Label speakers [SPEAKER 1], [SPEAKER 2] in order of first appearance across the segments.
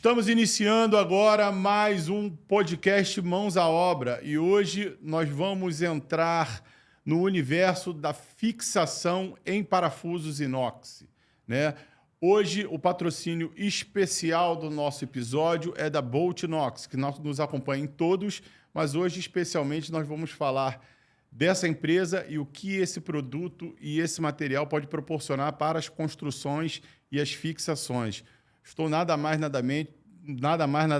[SPEAKER 1] Estamos iniciando agora mais um podcast Mãos à Obra e hoje nós vamos entrar no universo da fixação em parafusos inox, né? Hoje o patrocínio especial do nosso episódio é da Bolt Inox, que nos acompanha em todos, mas hoje especialmente nós vamos falar dessa empresa e o que esse produto e esse material pode proporcionar para as construções e as fixações. Estou nada mais, nada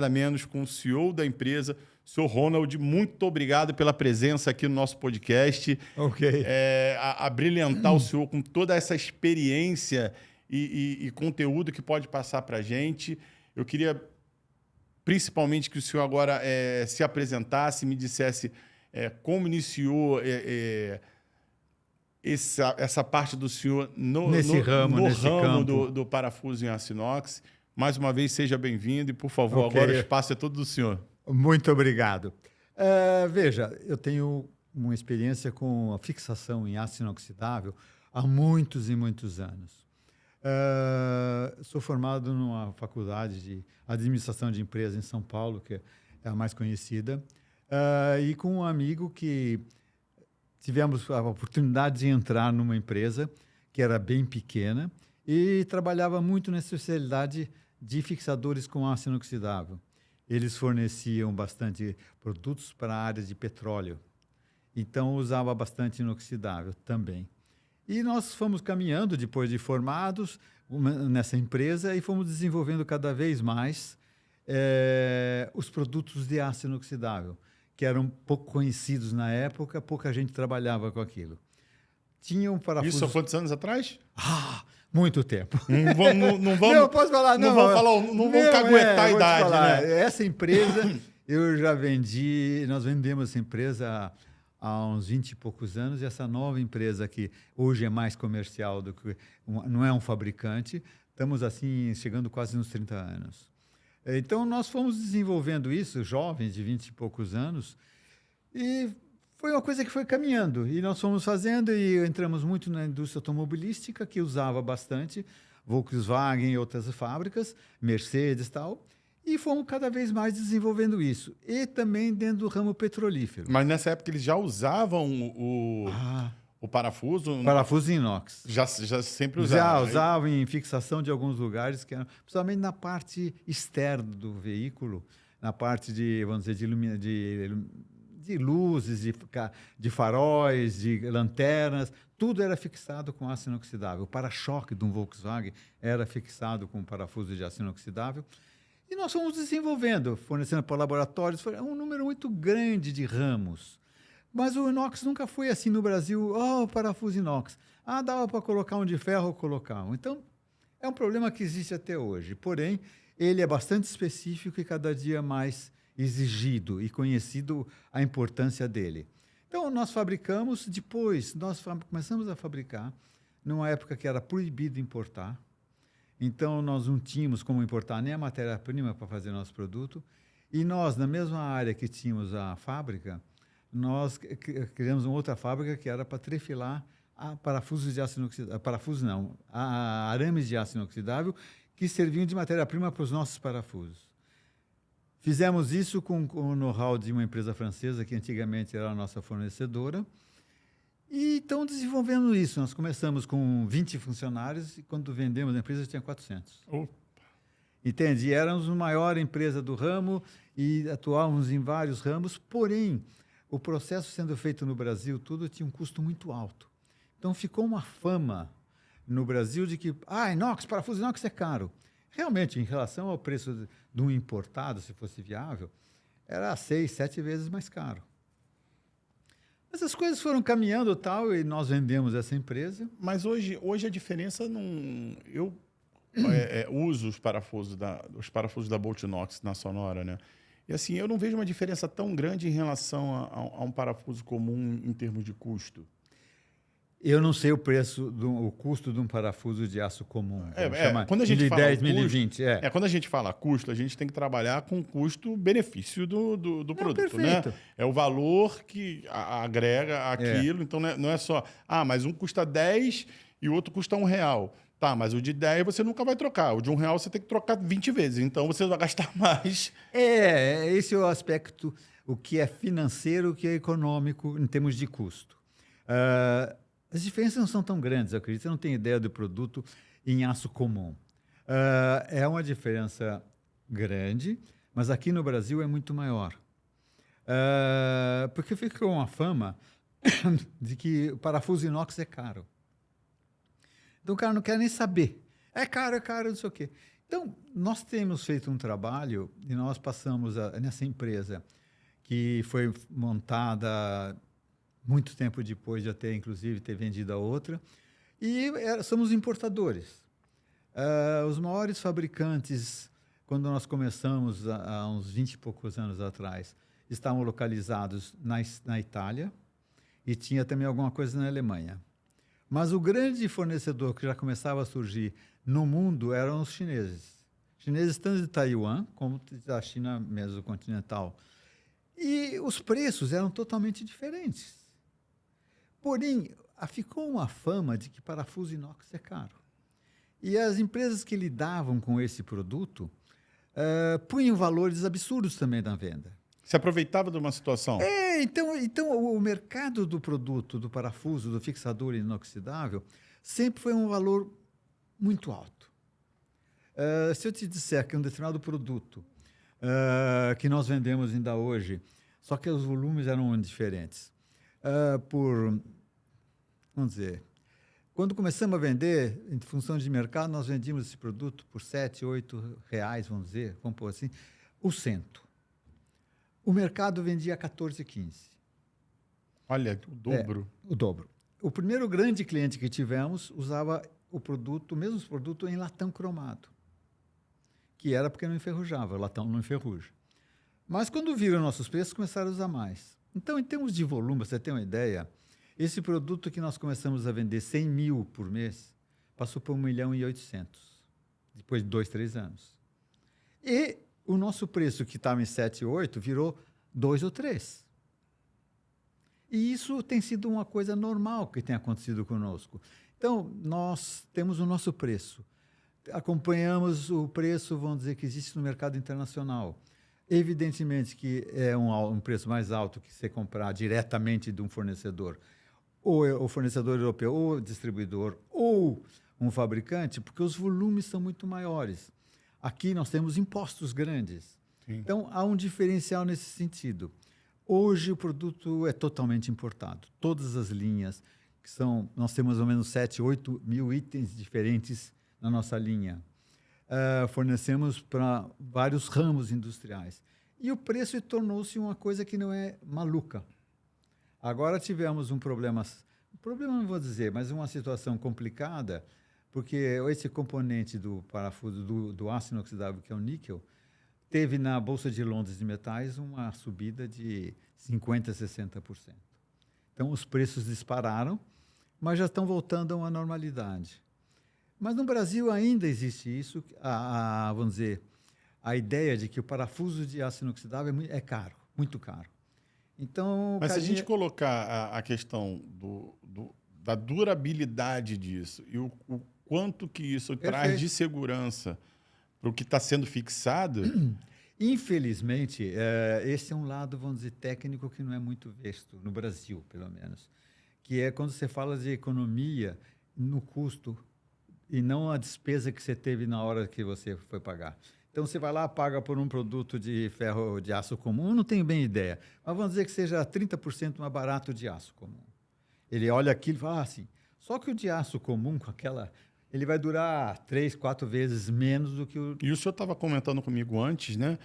[SPEAKER 1] menos com o CEO da empresa, o senhor Ronald. Muito obrigado pela presença aqui no nosso podcast.
[SPEAKER 2] Ok.
[SPEAKER 1] A brilhantar o senhor com toda essa experiência e conteúdo que pode passar para a gente. Eu queria principalmente que o senhor agora se apresentasse, me dissesse como iniciou essa parte do senhor
[SPEAKER 2] nesse ramo
[SPEAKER 1] do parafuso em aço inox. Mais uma vez, seja bem-vindo e, por favor, agora o espaço é todo do senhor.
[SPEAKER 2] Muito obrigado. Veja, eu tenho uma experiência com a fixação em aço inoxidável há muitos e muitos anos. Sou formado numa faculdade de administração de empresas em São Paulo, que é a mais conhecida, e com um amigo que tivemos a oportunidade de entrar numa empresa que era bem pequena e trabalhava muito na especialidade de fixadores com aço inoxidável. Eles forneciam bastante produtos para a área de petróleo, então usava bastante inoxidável também. E nós fomos caminhando, depois de formados, nessa empresa e fomos desenvolvendo cada vez mais os produtos de aço inoxidável, que eram pouco conhecidos na época, pouca gente trabalhava com aquilo. Tinha um parafuso...
[SPEAKER 1] Isso há quantos anos atrás?
[SPEAKER 2] Muito tempo.
[SPEAKER 1] Não vamos...
[SPEAKER 2] Não, posso falar, não.
[SPEAKER 1] Não vamos caguetar a idade, né?
[SPEAKER 2] Essa empresa, eu já vendi, nós vendemos essa empresa há uns 20 e poucos anos, e essa nova empresa que hoje é mais comercial do que... não é um fabricante, estamos assim, chegando quase nos 30 anos. Então, nós fomos desenvolvendo isso, jovens de 20 e poucos anos, e foi uma coisa que foi caminhando. E nós fomos fazendo e entramos muito na indústria automobilística, que usava bastante, Volkswagen e outras fábricas, Mercedes e tal, e fomos cada vez mais desenvolvendo isso. E também dentro do ramo petrolífero.
[SPEAKER 1] Mas nessa época eles já usavam o parafuso?
[SPEAKER 2] Parafuso inox.
[SPEAKER 1] Já sempre usavam?
[SPEAKER 2] Já usavam em fixação de alguns lugares, que eram, principalmente na parte externa do veículo, na parte de, vamos dizer, de luzes, de faróis, de lanternas, tudo era fixado com aço inoxidável. O para-choque de um Volkswagen era fixado com parafuso de aço inoxidável. E nós fomos desenvolvendo, fornecendo para laboratórios, foi um número muito grande de ramos. Mas o inox nunca foi assim no Brasil, parafuso inox. Dava para colocar um de ferro, colocavam. Então, é um problema que existe até hoje. Porém, ele é bastante específico e cada dia mais exigido e conhecido a importância dele. Então, nós fabricamos, depois nós começamos a fabricar, numa época que era proibido importar. Então, nós não tínhamos como importar nem a matéria-prima para fazer nosso produto. E nós, na mesma área que tínhamos a fábrica, nós criamos uma outra fábrica que era para trefilar parafusos de aço inoxidável, arames de aço inoxidável, que serviam de matéria-prima para os nossos parafusos. Fizemos isso com o know-how de uma empresa francesa, que antigamente era a nossa fornecedora, e estão desenvolvendo isso. Nós começamos com 20 funcionários e quando vendemos a empresa tinha 400. Entende? E éramos a maior empresa do ramo e atuávamos em vários ramos, porém, o processo sendo feito no Brasil, tudo tinha um custo muito alto. Então, ficou uma fama no Brasil de que, inox, parafuso inox é caro. Realmente, em relação ao preço de um importado, se fosse viável, era 6, 7 vezes mais caro. Mas as coisas foram caminhando tal, e nós vendemos essa empresa.
[SPEAKER 1] Mas hoje a diferença não... Eu uso os parafusos da Bolt Inox na Sonora, né? E assim, eu não vejo uma diferença tão grande em relação a um parafuso comum em termos de custo.
[SPEAKER 2] Eu não sei o custo de um parafuso de aço comum.
[SPEAKER 1] Quando a gente
[SPEAKER 2] de
[SPEAKER 1] fala
[SPEAKER 2] 10,
[SPEAKER 1] custo,
[SPEAKER 2] 1020.
[SPEAKER 1] Quando a gente fala custo, a gente tem que trabalhar com o custo-benefício do produto, né? É o valor que agrega aquilo. Então, não é só, mas um custa 10 e o outro custa R$ 1. Tá, mas o de 10 você nunca vai trocar. O de R$ 1 você tem que trocar 20 vezes. Então você vai gastar mais.
[SPEAKER 2] Esse é o aspecto, o que é financeiro, o que é econômico em termos de custo. As diferenças não são tão grandes, eu acredito. Você não tem ideia do produto em aço comum. É uma diferença grande, mas aqui no Brasil é muito maior. Porque ficou uma fama de que o parafuso inox é caro. Então o cara não quer nem saber. É caro, não sei o quê. Então, nós temos feito um trabalho e nós passamos nessa empresa que foi montada muito tempo depois de até, inclusive, ter vendido a outra. E somos importadores. Os maiores fabricantes, quando nós começamos há uns 20 e poucos anos atrás, estavam localizados na Itália e tinha também alguma coisa na Alemanha. Mas o grande fornecedor que já começava a surgir no mundo eram os chineses. Chineses tanto de Taiwan como da China mesmo continental. E os preços eram totalmente diferentes. Porém, ficou uma fama de que parafuso inox é caro. E as empresas que lidavam com esse produto punham valores absurdos também na venda.
[SPEAKER 1] Se aproveitava de uma situação.
[SPEAKER 2] Então o mercado do produto, do parafuso, do fixador inoxidável, sempre foi um valor muito alto. Se eu te disser que um determinado produto que nós vendemos ainda hoje, só que os volumes eram diferentes, vamos dizer, quando começamos a vender, em função de mercado, nós vendíamos esse produto por R$7, R$8, vamos pôr assim, o cento. O mercado vendia 14, 15.
[SPEAKER 1] Olha, o dobro.
[SPEAKER 2] O dobro. O primeiro grande cliente que tivemos usava o mesmo produto em latão cromado, que era porque não enferrujava, o latão não enferruja. Mas quando viram nossos preços, começaram a usar mais. Então, em termos de volume, você tem uma ideia, esse produto que nós começamos a vender 100 mil por mês, passou por 1.800.000, depois de 2, 3 anos. E o nosso preço, que estava em 7, 8, virou 2 ou 3. E isso tem sido uma coisa normal que tem acontecido conosco. Então, nós temos o nosso preço. Acompanhamos o preço, vamos dizer, que existe no mercado internacional. Evidentemente que é um preço mais alto que você comprar diretamente de um fornecedor, ou o fornecedor europeu, ou o distribuidor, ou um fabricante, porque os volumes são muito maiores. Aqui nós temos impostos grandes. Sim. Então, há um diferencial nesse sentido. Hoje, o produto é totalmente importado. Todas as linhas, nós temos mais ou menos 7, 8 mil itens diferentes na nossa linha. Fornecemos para vários ramos industriais. E o preço tornou-se uma coisa que não é maluca. Agora tivemos um problema não vou dizer, mas uma situação complicada, porque esse componente do parafuso, do aço inoxidável, que é o níquel, teve na Bolsa de Londres de Metais uma subida de 50%, 60%. Então, os preços dispararam, mas já estão voltando a uma normalidade. Mas no Brasil ainda existe isso, vamos dizer, a ideia de que o parafuso de aço inoxidável é caro, muito caro. Então,
[SPEAKER 1] mas se a gente colocar a questão da durabilidade disso e o quanto que isso traz de segurança para o que está sendo fixado...
[SPEAKER 2] Infelizmente, esse é um lado, vamos dizer, técnico que não é muito visto, no Brasil, pelo menos, que é quando você fala de economia no custo e não a despesa que você teve na hora que você foi pagar. Então, você vai lá, paga por um produto de ferro de aço comum, eu não tenho bem ideia, mas vamos dizer que seja 30% mais barato de aço comum. Ele olha aquilo e fala assim, só que o de aço comum, com aquela... ele vai durar 3, 4 vezes menos do que o...
[SPEAKER 1] E o senhor estava comentando comigo antes, né,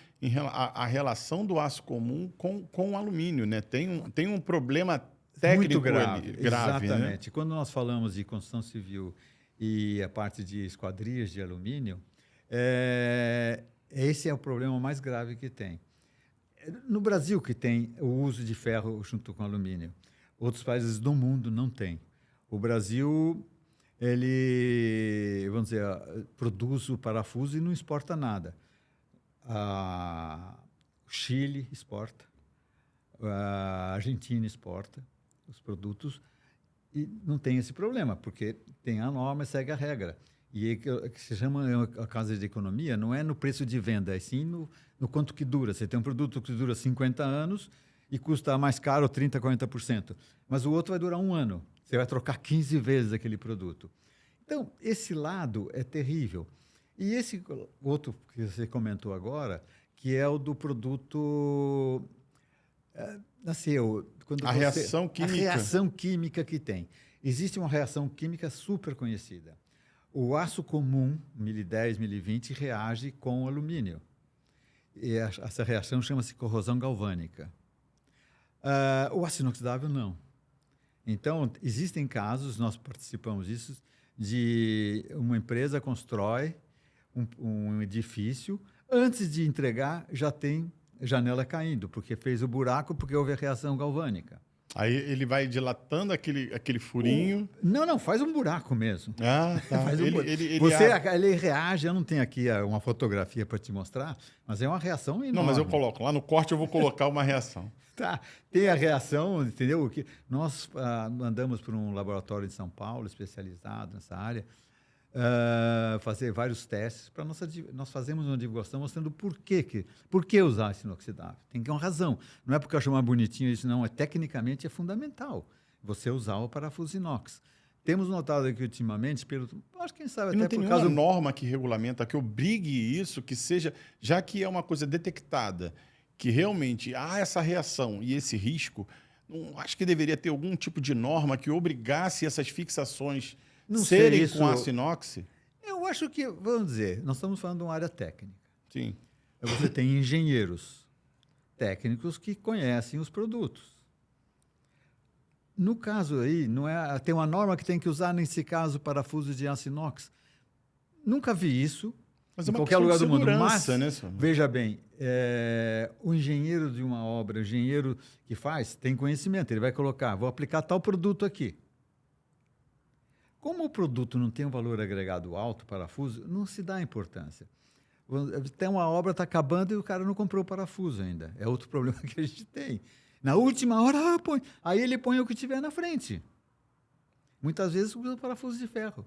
[SPEAKER 1] a relação do aço comum com o alumínio, né? Tem um problema técnico
[SPEAKER 2] muito grave.
[SPEAKER 1] Exatamente.
[SPEAKER 2] Né? Quando nós falamos de construção civil e a parte de esquadrias de alumínio, esse é o problema mais grave que tem. No Brasil, que tem o uso de ferro junto com alumínio, outros países do mundo não têm. O Brasil... ele, vamos dizer, produz o parafuso e não exporta nada. O Chile exporta, a Argentina exporta os produtos E não tem esse problema, porque tem a norma e segue a regra. E que se chama a casa de economia não é no preço de venda, é sim no quanto que dura. Você tem um produto que dura 50 anos e custa mais caro 30%, 40%. Mas o outro vai durar 1 ano. Você vai trocar 15 vezes aquele produto. Então, esse lado é terrível. E esse outro que você comentou agora, que é o do produto... quando
[SPEAKER 1] A reação química.
[SPEAKER 2] A reação química que tem. Existe uma reação química super conhecida. O aço comum, 1010, 1020, reage com o alumínio. E essa reação chama-se corrosão galvânica. O aço inoxidável, não. Então, existem casos, nós participamos disso, de uma empresa constrói um edifício, antes de entregar, já tem janela caindo, porque fez o buraco, porque houve a reação galvânica.
[SPEAKER 1] Aí ele vai dilatando aquele furinho.
[SPEAKER 2] Não, faz um buraco mesmo.
[SPEAKER 1] Ah, tá.
[SPEAKER 2] Faz ele reage, eu não tenho aqui uma fotografia para te mostrar, mas é uma reação enorme.
[SPEAKER 1] Não, mas eu coloco. Lá no corte eu vou colocar uma reação.
[SPEAKER 2] Tá, tem a reação, entendeu? Nós mandamos para um laboratório de São Paulo, especializado nessa área, fazer vários testes. Nós fazemos uma divulgação mostrando por que usar esse inoxidável. Tem que ter uma razão. Não é porque eu acho mais bonitinho isso, não. Tecnicamente é fundamental você usar o parafuso inox. Temos notado que ultimamente, acho que quem sabe
[SPEAKER 1] E
[SPEAKER 2] até
[SPEAKER 1] não tem
[SPEAKER 2] por
[SPEAKER 1] nenhuma
[SPEAKER 2] causa...
[SPEAKER 1] norma que regulamenta, que obrigue isso, que seja... Já que é uma coisa detectada, que realmente há essa reação e esse risco, acho que deveria ter algum tipo de norma que obrigasse essas fixações serem com aço inox?
[SPEAKER 2] Eu acho que, vamos dizer, nós estamos falando de uma área técnica.
[SPEAKER 1] Sim.
[SPEAKER 2] Você tem engenheiros técnicos que conhecem os produtos. No caso aí, tem uma norma que tem que usar, nesse caso, parafuso de aço inox. Nunca vi isso.
[SPEAKER 1] Mas
[SPEAKER 2] em
[SPEAKER 1] é uma
[SPEAKER 2] qualquer lugar do mundo. Mas,
[SPEAKER 1] né,
[SPEAKER 2] veja bem, o engenheiro de uma obra, o engenheiro que faz, tem conhecimento. Ele vai colocar, vou aplicar tal produto aqui. Como o produto não tem um valor agregado alto, parafuso, não se dá importância. Tem uma obra, está acabando e o cara não comprou o parafuso ainda. É outro problema que a gente tem. Na última hora, aí ele põe o que tiver na frente. Muitas vezes usa parafuso de ferro.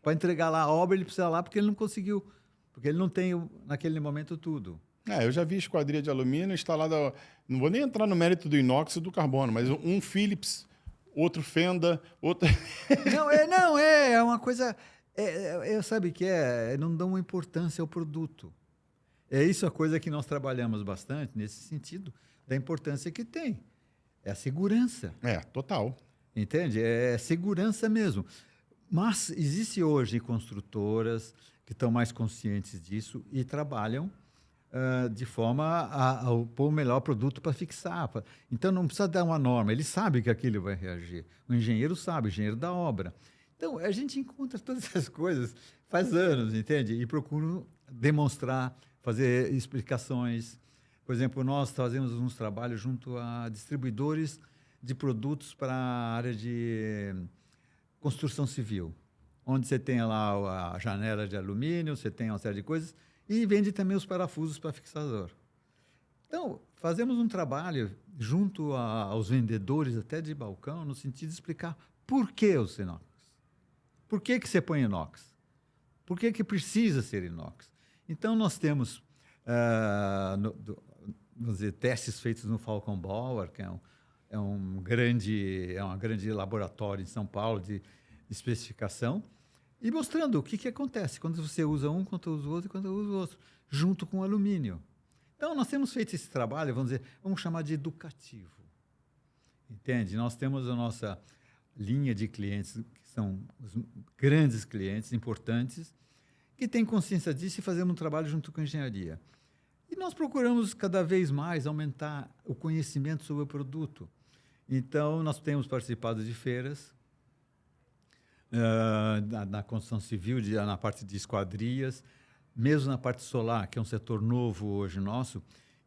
[SPEAKER 2] Para entregar lá a obra, ele precisa lá porque ele não conseguiu. Porque ele não tem, naquele momento, tudo.
[SPEAKER 1] Eu já vi esquadria de alumínio instalada... Não vou nem entrar no mérito do inox e do carbono, mas um Philips, outro Fenda, outro...
[SPEAKER 2] É uma coisa... sabe que não dão uma importância ao produto. É isso a coisa que nós trabalhamos bastante, nesse sentido, da importância que tem. É a segurança.
[SPEAKER 1] Total.
[SPEAKER 2] Entende? É segurança mesmo. Mas existe hoje construtoras que estão mais conscientes disso e trabalham de forma a pôr o melhor produto para fixar. Então, não precisa dar uma norma. Ele sabe que aquilo vai reagir. O engenheiro sabe, o engenheiro da obra. Então, a gente encontra todas essas coisas faz anos, entende? E procuro demonstrar, fazer explicações. Por exemplo, nós fazemos uns trabalhos junto a distribuidores de produtos para a área de construção civil, onde você tem lá a janela de alumínio, você tem uma série de coisas, e vende também os parafusos para fixador. Então, fazemos um trabalho junto aos vendedores até de balcão, no sentido de explicar por que os inox. Por que você põe inox? Por que precisa ser inox? Então, nós temos vamos dizer, testes feitos no Falcon Bauer, que é um grande laboratório em São Paulo de especificação, e mostrando o que acontece quando você usa um, quando usa o outro e quando usa o outro, junto com o alumínio. Então, nós temos feito esse trabalho, vamos chamar de educativo. Entende? Nós temos a nossa linha de clientes, que são os grandes clientes, importantes, que têm consciência disso e fazemos um trabalho junto com a engenharia. E nós procuramos cada vez mais aumentar o conhecimento sobre o produto. Então, nós temos participado de feiras, na construção civil, na parte de esquadrias, mesmo na parte solar, que é um setor novo hoje nosso,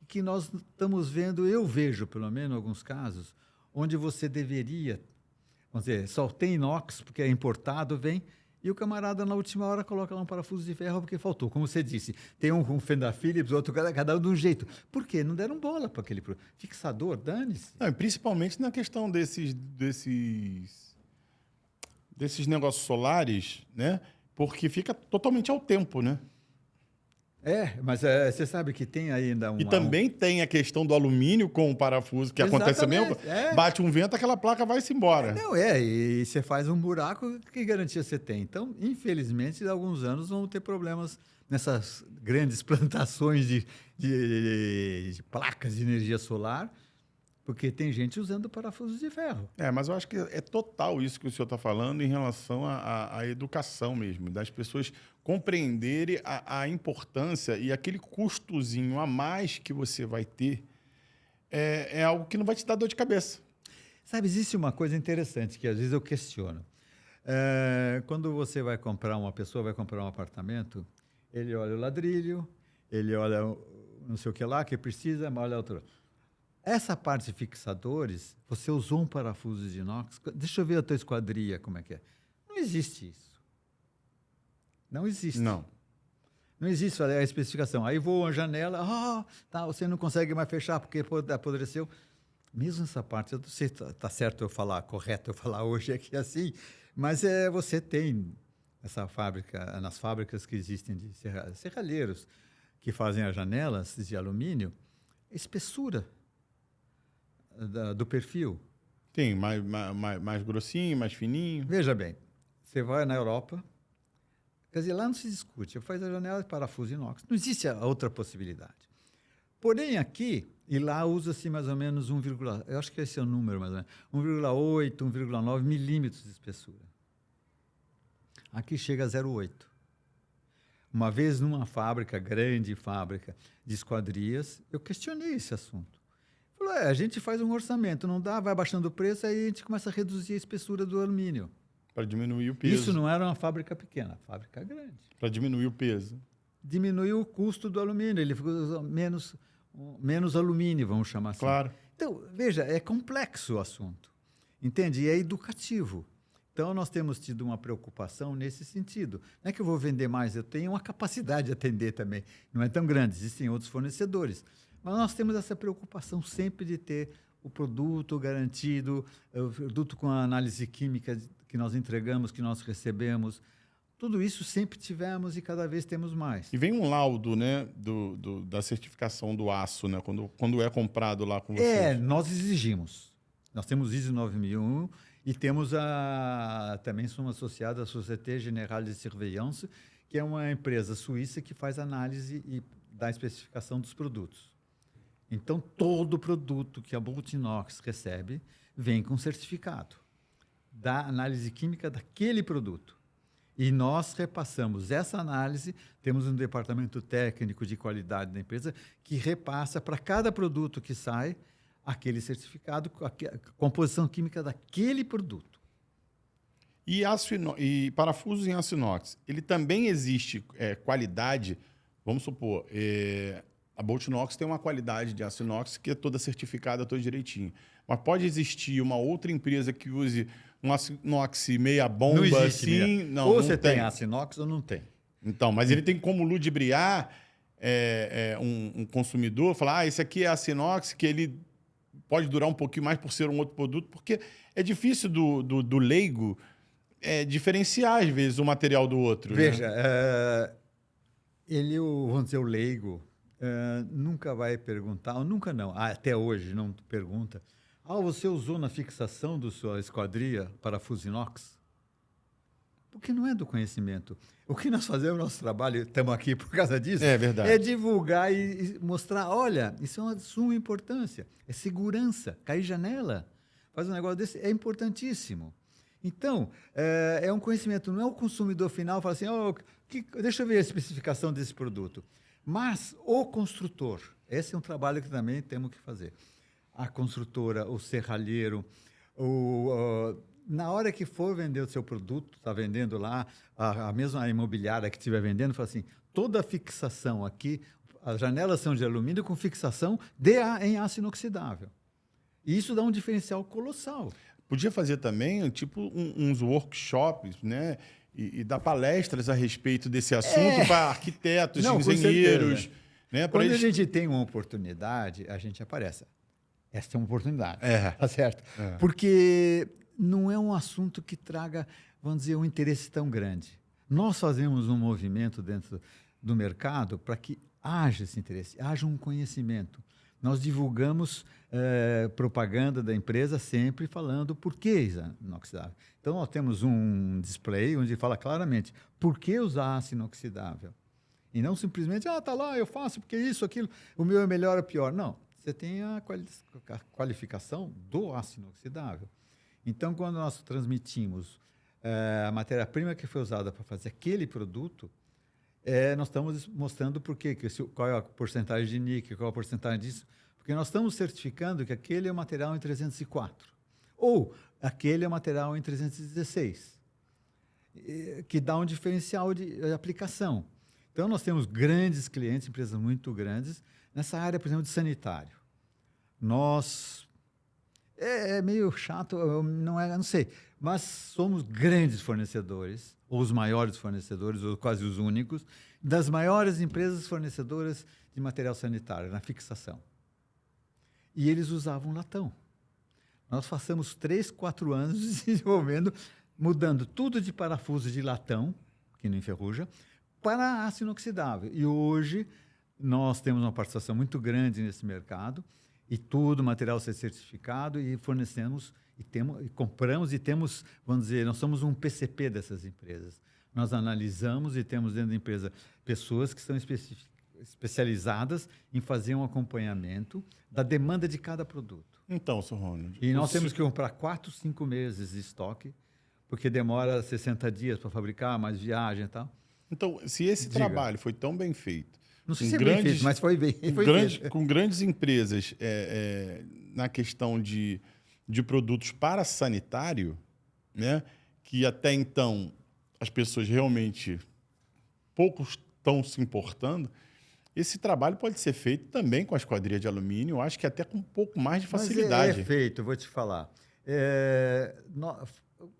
[SPEAKER 2] que nós estamos vendo, eu vejo pelo menos em alguns casos, onde você deveria, vamos dizer, só tem inox porque é importado, vem, e o camarada na última hora coloca lá um parafuso de ferro porque faltou. Como você disse, tem um Fenda Philips, outro cada um de um jeito. Por quê? Não deram bola para aquele fixador, dane-se.
[SPEAKER 1] Principalmente na questão desses desses negócios solares, né? Porque fica totalmente ao tempo, né?
[SPEAKER 2] Mas você sabe que tem ainda
[SPEAKER 1] E também tem a questão do alumínio com o parafuso, que acontece mesmo. Bate um vento, aquela placa vai-se embora.
[SPEAKER 2] E você faz um buraco, que garantia você tem? Então, infelizmente, em alguns anos vão ter problemas nessas grandes plantações de placas de energia solar, porque tem gente usando parafusos de ferro.
[SPEAKER 1] Mas eu acho que é total isso que o senhor está falando em relação à educação mesmo, das pessoas compreenderem a importância e aquele custozinho a mais que você vai ter é algo que não vai te dar dor de cabeça.
[SPEAKER 2] Sabe, existe uma coisa interessante que às vezes eu questiono. Quando uma pessoa vai comprar um apartamento, ele olha o ladrilho, ele olha não sei o que lá que precisa, mas olha a outra. Essa parte de fixadores, você usou um parafuso de inox, deixa eu ver a tua esquadria como é que é. Não existe isso. Não existe.
[SPEAKER 1] Não
[SPEAKER 2] existe a especificação. Aí voa uma janela, você não consegue mais fechar porque apodreceu. Mesmo essa parte, eu não sei se está certo correto eu falar hoje aqui assim, mas você tem essa fábrica, nas fábricas que existem de serralheiros que fazem as janelas de alumínio, espessura do perfil.
[SPEAKER 1] Tem, mais grossinho, mais fininho.
[SPEAKER 2] Veja bem, você vai na Europa, quer dizer, lá não se discute, faz a janela de parafuso inox, não existe a outra possibilidade. Porém, aqui, e lá usa-se mais ou menos eu acho que esse é o número mais ou menos, 1,8, 1,9 milímetros de espessura. Aqui chega a 0,8. Uma vez numa grande fábrica de esquadrias, eu questionei esse assunto. Falei, a gente faz um orçamento, não dá, vai baixando o preço, aí a gente começa a reduzir a espessura do alumínio.
[SPEAKER 1] Para diminuir o peso.
[SPEAKER 2] Isso não era uma fábrica pequena, fábrica grande.
[SPEAKER 1] Para diminuir o peso.
[SPEAKER 2] Diminuiu o custo do alumínio, ele ficou menos alumínio, vamos chamar assim.
[SPEAKER 1] Claro.
[SPEAKER 2] Então, veja, é complexo o assunto, entende? E é educativo. Então, nós temos tido uma preocupação nesse sentido. Não é que eu vou vender mais, eu tenho uma capacidade de atender também. Não é tão grande, existem outros fornecedores. Mas nós temos essa preocupação sempre de ter o produto garantido, o produto com a análise química que nós entregamos, que nós recebemos. Tudo isso sempre tivemos e cada vez temos mais.
[SPEAKER 1] E vem um laudo, né, da certificação do aço, né, quando é comprado lá com vocês.
[SPEAKER 2] Nós exigimos. Nós temos ISO 9001 e temos também somos associados à Société Générale de Surveillance, que é uma empresa suíça que faz análise e dá especificação dos produtos. Então, todo produto que a Multinox recebe vem com certificado da análise química daquele produto. E nós repassamos essa análise, temos um departamento técnico de qualidade da empresa que repassa para cada produto que sai aquele certificado, a composição química daquele produto.
[SPEAKER 1] E parafusos em aço inox, ele também existe qualidade, vamos supor, a Multinox tem uma qualidade de aço inox que é toda certificada, toda direitinho. Mas pode existir uma outra empresa que use um aço inox meia bomba,
[SPEAKER 2] não existe,
[SPEAKER 1] assim? Não,
[SPEAKER 2] ou
[SPEAKER 1] não
[SPEAKER 2] você tem aço inox ou não tem.
[SPEAKER 1] Então, mas ele tem como ludibriar um consumidor, falar, esse aqui é aço inox, que ele pode durar um pouquinho mais por ser um outro produto, porque é difícil do leigo diferenciar, às vezes, um material do outro.
[SPEAKER 2] Veja,
[SPEAKER 1] né?
[SPEAKER 2] Vamos dizer, o leigo nunca vai perguntar, ou nunca não, até hoje não pergunta, você usou na fixação da sua esquadria parafuso inox? Porque não é do conhecimento. O que nós fazemos, nosso trabalho, estamos aqui por causa disso,
[SPEAKER 1] é verdade.
[SPEAKER 2] É divulgar e mostrar, olha, isso é uma de suma importância, é segurança, cair janela, faz um negócio desse, é importantíssimo. Então, é um conhecimento, não é o consumidor final fala assim, deixa eu ver a especificação desse produto. Mas o construtor, esse é um trabalho que também temos que fazer. A construtora, o serralheiro, na hora que for vender o seu produto, está vendendo lá, a mesma imobiliária que estiver vendendo, fala assim, toda a fixação aqui, as janelas são de alumínio com fixação em aço inoxidável. E isso dá um diferencial colossal.
[SPEAKER 1] Podia fazer também, tipo, uns workshops, né? E dar palestras a respeito desse assunto para arquitetos, engenheiros. Né?
[SPEAKER 2] Quando a gente tem uma oportunidade, a gente aparece. Essa é uma oportunidade, tá certo? Porque não é um assunto que traga vamos dizer, um interesse tão grande. Nós fazemos um movimento dentro do mercado para que haja esse interesse, haja um conhecimento. Nós divulgamos propaganda da empresa sempre falando por que inoxidável. Então, nós temos um display onde fala claramente por que usar aço inoxidável. E não simplesmente, tá lá, eu faço porque isso, aquilo, o meu é melhor ou pior. Não, você tem a qualificação do aço inoxidável. Então, quando nós transmitimos a matéria-prima que foi usada para fazer aquele produto, nós estamos mostrando por quê, qual é a porcentagem de níquel, qual é a porcentagem disso, porque nós estamos certificando que aquele é o material em 304, ou aquele é o material em 316, que dá um diferencial de aplicação. Então, nós temos grandes clientes, empresas muito grandes, nessa área, por exemplo, de sanitário. Nós... É meio chato, não sei, mas somos grandes fornecedores, ou os maiores fornecedores, ou quase os únicos, das maiores empresas fornecedoras de material sanitário, na fixação. E eles usavam latão. Nós passamos 3, 4 anos desenvolvendo, mudando tudo de parafuso de latão, que não enferruja, para aço inoxidável. E hoje nós temos uma participação muito grande nesse mercado, e tudo, material ser certificado, e fornecemos, e compramos, e temos, vamos dizer, nós somos um PCP dessas empresas. Nós analisamos e temos dentro da empresa pessoas que estão especializadas em fazer um acompanhamento da demanda de cada produto.
[SPEAKER 1] Então, Sr. Ronald...
[SPEAKER 2] E nós temos que comprar 4, 5 meses de estoque, porque demora 60 dias para fabricar, mais viagem e tal.
[SPEAKER 1] Então, se esse trabalho foi tão bem feito...
[SPEAKER 2] Não sei se é bem feito, mas foi bem feito.
[SPEAKER 1] Com grandes empresas na questão de produtos para sanitário, né, que até então as pessoas realmente poucos estão se importando, esse trabalho pode ser feito também com a esquadria de alumínio, eu acho que até com um pouco mais de facilidade.
[SPEAKER 2] Mas é feito, vou te falar.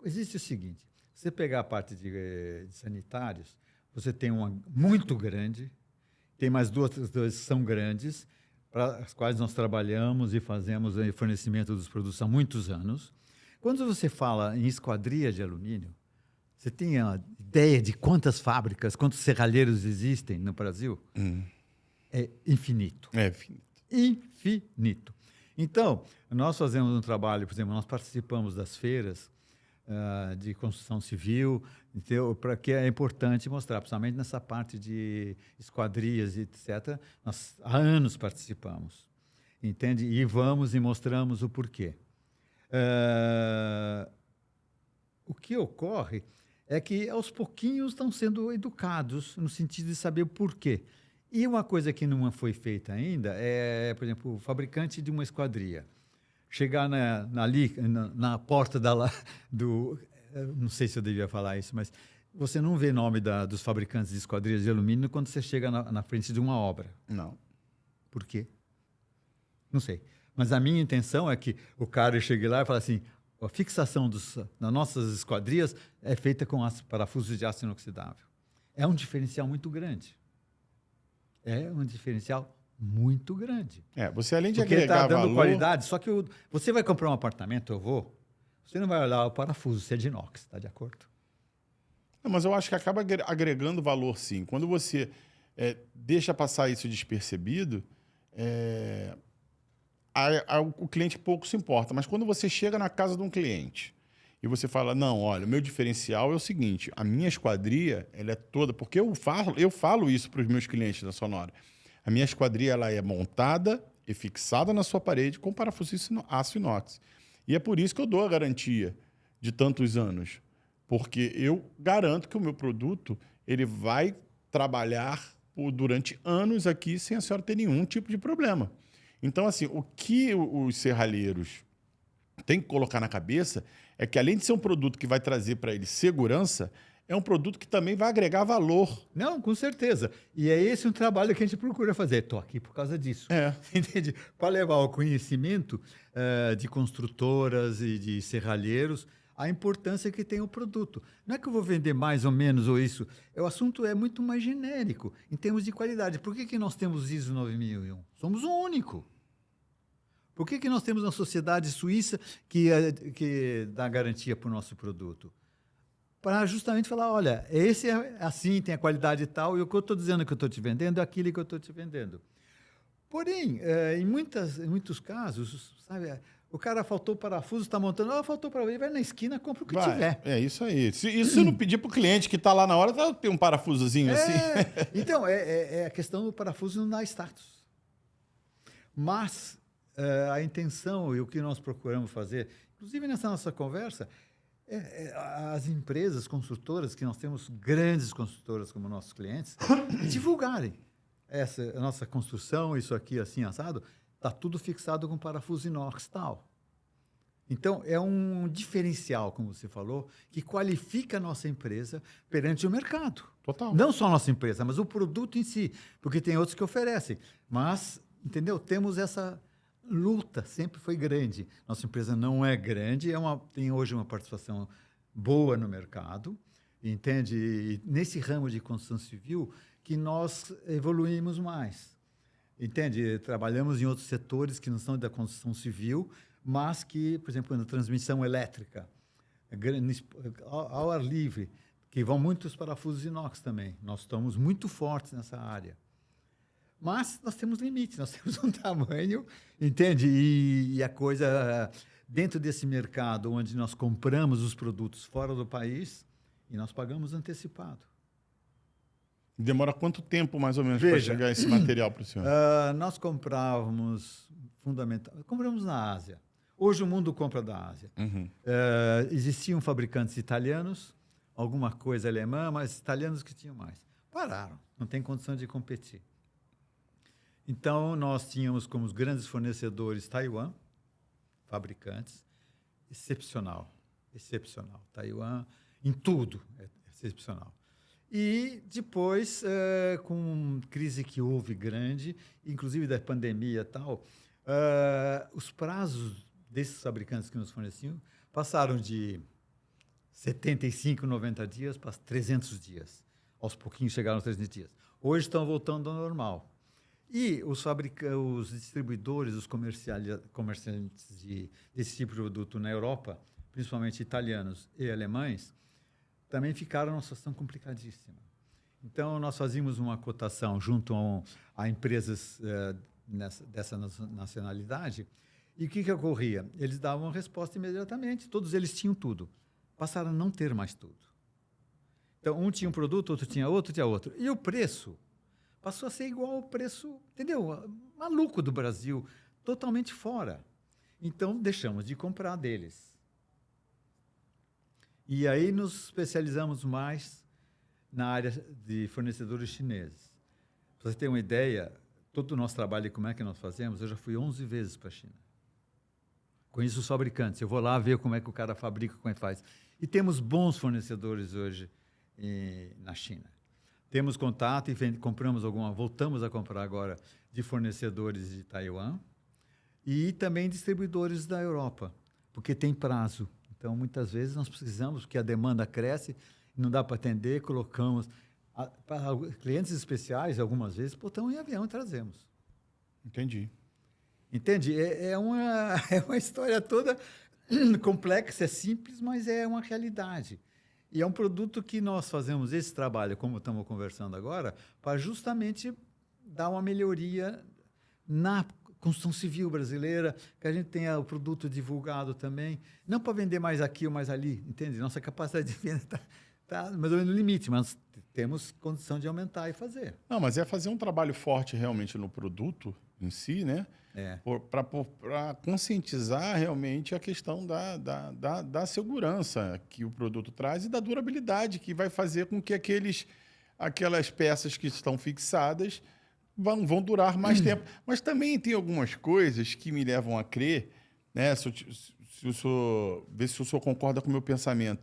[SPEAKER 2] Existe o seguinte, você pegar a parte de sanitários, você tem uma muito grande, tem mais duas que são grandes, para as quais nós trabalhamos e fazemos o fornecimento dos produtos há muitos anos. Quando você fala em esquadria de alumínio, você tem a ideia de quantas fábricas, quantos serralheiros existem no Brasil? É infinito.
[SPEAKER 1] É infinito.
[SPEAKER 2] Infinito. Então, nós fazemos um trabalho, por exemplo, nós participamos das feiras de construção civil, então, para que é importante mostrar, principalmente nessa parte de esquadrias, etc. Nós há anos participamos, entende? E vamos e mostramos o porquê. O que ocorre é que, aos pouquinhos, estão sendo educados no sentido de saber o porquê. E uma coisa que não foi feita ainda é, por exemplo, o fabricante de uma esquadria chegar na porta do... Não sei se eu devia falar isso, mas você não vê nome dos fabricantes de esquadrias de alumínio quando você chega na frente de uma obra.
[SPEAKER 1] Não.
[SPEAKER 2] Por quê? Não sei. Mas a minha intenção é que o cara chegue lá e fale assim, a fixação das nossas esquadrias é feita com parafusos de aço inoxidável. É um diferencial muito grande. É um diferencial muito grande.
[SPEAKER 1] Você além de
[SPEAKER 2] porque
[SPEAKER 1] agregar
[SPEAKER 2] está dando
[SPEAKER 1] valor...
[SPEAKER 2] qualidade, só que você vai comprar um apartamento, você não vai olhar o parafuso, se é de inox, está de acordo?
[SPEAKER 1] Não, mas eu acho que acaba agregando valor, sim. Quando você deixa passar isso despercebido, o cliente pouco se importa. Mas quando você chega na casa de um cliente e você fala, não, olha, o meu diferencial é o seguinte, a minha esquadria, ela é toda... Porque eu falo isso para os meus clientes da Sonora. A minha esquadria ela é montada e fixada na sua parede com parafuso aço inox. E é por isso que eu dou a garantia de tantos anos. Porque eu garanto que o meu produto ele vai trabalhar durante anos aqui sem a senhora ter nenhum tipo de problema. Então, assim, o que os serralheiros têm que colocar na cabeça é que, além de ser um produto que vai trazer para eles segurança, é um produto que também vai agregar valor.
[SPEAKER 2] Não, com certeza. E é esse um trabalho que a gente procura fazer. Estou aqui por causa disso. Entende? Para levar o conhecimento de construtoras e de serralheiros a importância que tem o produto. Não é que eu vou vender mais ou menos ou isso. O assunto é muito mais genérico, em termos de qualidade. Por que nós temos ISO 9001? Somos o único. Por que nós temos uma sociedade suíça que dá garantia para o nosso produto? para justamente falar, olha, esse é assim, tem a qualidade e tal, e o que eu estou dizendo que eu estou te vendendo é aquilo que eu estou te vendendo. Porém, em muitos casos, sabe, o cara faltou parafuso, está montando, faltou parafuso, ele vai na esquina, compra o que tiver.
[SPEAKER 1] É isso aí. Se não pedir para o cliente que está lá na hora, tem um parafusozinho assim.
[SPEAKER 2] Então, a questão do parafuso não dá status. Mas a intenção e o que nós procuramos fazer, inclusive nessa nossa conversa, as empresas construtoras, que nós temos grandes construtoras como nossos clientes, divulgarem a nossa construção, isso aqui assim, assado, está tudo fixado com parafuso inox tal. Então, é um diferencial, como você falou, que qualifica a nossa empresa perante o mercado.
[SPEAKER 1] Total.
[SPEAKER 2] Não só a nossa empresa, mas o produto em si, porque tem outros que oferecem. Mas, entendeu? Temos essa luta, sempre foi grande. Nossa empresa não é grande, tem hoje uma participação boa no mercado, entende? E nesse ramo de construção civil que nós evoluímos mais. Entende? Trabalhamos em outros setores que não são da construção civil, mas que, por exemplo, na transmissão elétrica, ao ar livre, que vão muitos parafusos inox também. Nós estamos muito fortes nessa área. Mas nós temos limites, nós temos um tamanho, entende? E a coisa, dentro desse mercado onde nós compramos os produtos fora do país e nós pagamos antecipado.
[SPEAKER 1] Demora quanto tempo, mais ou menos, para chegar esse material para o senhor?
[SPEAKER 2] Nós comprávamos, compramos na Ásia. Hoje o mundo compra da Ásia.
[SPEAKER 1] Uhum.
[SPEAKER 2] Existiam fabricantes italianos, alguma coisa alemã, mas italianos que tinham mais. Pararam, não tem condição de competir. Então, nós tínhamos como os grandes fornecedores Taiwan, fabricantes, excepcional. Taiwan, em tudo, é excepcional. E depois, com crise que houve grande, inclusive da pandemia e tal, os prazos desses fabricantes que nos forneciam passaram de 75, 90 dias para 300 dias. Aos pouquinhos chegaram aos 300 dias. Hoje estão voltando ao normal. E os distribuidores, os comerciantes desse tipo de produto na Europa, principalmente italianos e alemães, também ficaram numa situação complicadíssima. Então, nós fazíamos uma cotação junto a empresas dessa nacionalidade, e o que ocorria? Eles davam a resposta imediatamente, todos eles tinham tudo. Passaram a não ter mais tudo. Então, um tinha um produto, outro tinha outro. E o preço passou a ser igual ao preço, entendeu? Maluco do Brasil, totalmente fora. Então, deixamos de comprar deles. E aí nos especializamos mais na área de fornecedores chineses. Para você ter uma ideia, todo o nosso trabalho e como é que nós fazemos, eu já fui 11 vezes para a China. Conheço os fabricantes, eu vou lá ver como é que o cara fabrica, como é que faz. E temos bons fornecedores hoje na China. Temos contato e voltamos a comprar agora de fornecedores de Taiwan e também distribuidores da Europa, porque tem prazo. Então, muitas vezes nós precisamos, porque a demanda cresce, não dá para atender, colocamos. Para clientes especiais, algumas vezes, botamos em avião e trazemos.
[SPEAKER 1] Entendi.
[SPEAKER 2] Entende? É uma história toda complexa, é simples, mas é uma realidade. E é um produto que nós fazemos esse trabalho, como estamos conversando agora, para justamente dar uma melhoria na construção civil brasileira, que a gente tenha o produto divulgado também, não para vender mais aqui ou mais ali, entende? Nossa capacidade de venda está mais ou menos no limite, mas temos condição de aumentar e fazer.
[SPEAKER 1] Não, mas é fazer um trabalho forte realmente no produto em si, né? Para conscientizar realmente a questão da segurança que o produto traz e da durabilidade, que vai fazer com que aquelas peças que estão fixadas vão durar mais tempo. Mas também tem algumas coisas que me levam a crer, né? Ver se o senhor concorda com o meu pensamento.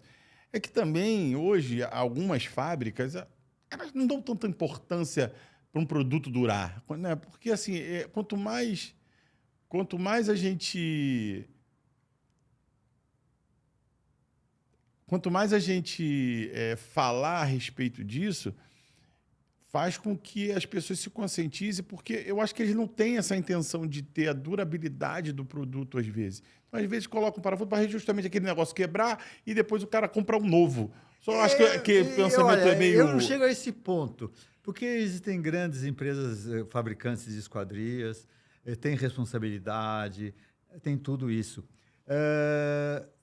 [SPEAKER 1] É que também, hoje, algumas fábricas elas não dão tanta importância para um produto durar, né? Porque, assim, quanto mais a gente falar a respeito disso, faz com que as pessoas se conscientizem, porque eu acho que eles não têm essa intenção de ter a durabilidade do produto, às vezes. Então, às vezes, colocam um parafuso para justamente aquele negócio quebrar e depois o cara compra um novo. Só acho que o pensamento é meio...
[SPEAKER 2] Eu não chego a esse ponto, porque existem grandes empresas fabricantes de esquadrias, tem responsabilidade, tem tudo isso.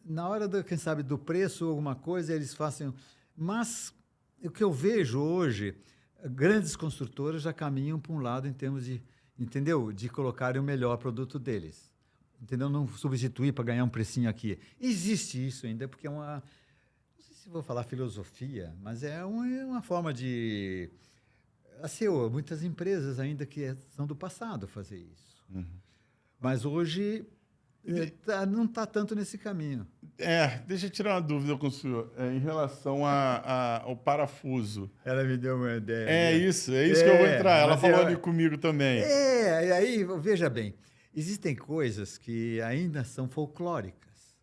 [SPEAKER 2] Na hora, quem sabe, do preço ou alguma coisa, eles fazem... Mas o que eu vejo hoje, grandes construtoras já caminham para um lado em termos de, entendeu? De colocarem o melhor produto deles. Entendeu? Não substituir para ganhar um precinho aqui. Existe isso ainda, porque é uma... Não sei se vou falar filosofia, mas é uma forma de... Assim, muitas empresas ainda que são do passado fazer isso. Uhum. Mas hoje não está tanto nesse caminho.
[SPEAKER 1] Deixa eu tirar uma dúvida com o senhor em relação ao parafuso.
[SPEAKER 2] Ela me deu uma ideia.
[SPEAKER 1] É isso que eu vou entrar. Ela falou ali comigo também.
[SPEAKER 2] E aí, veja bem, existem coisas que ainda são folclóricas.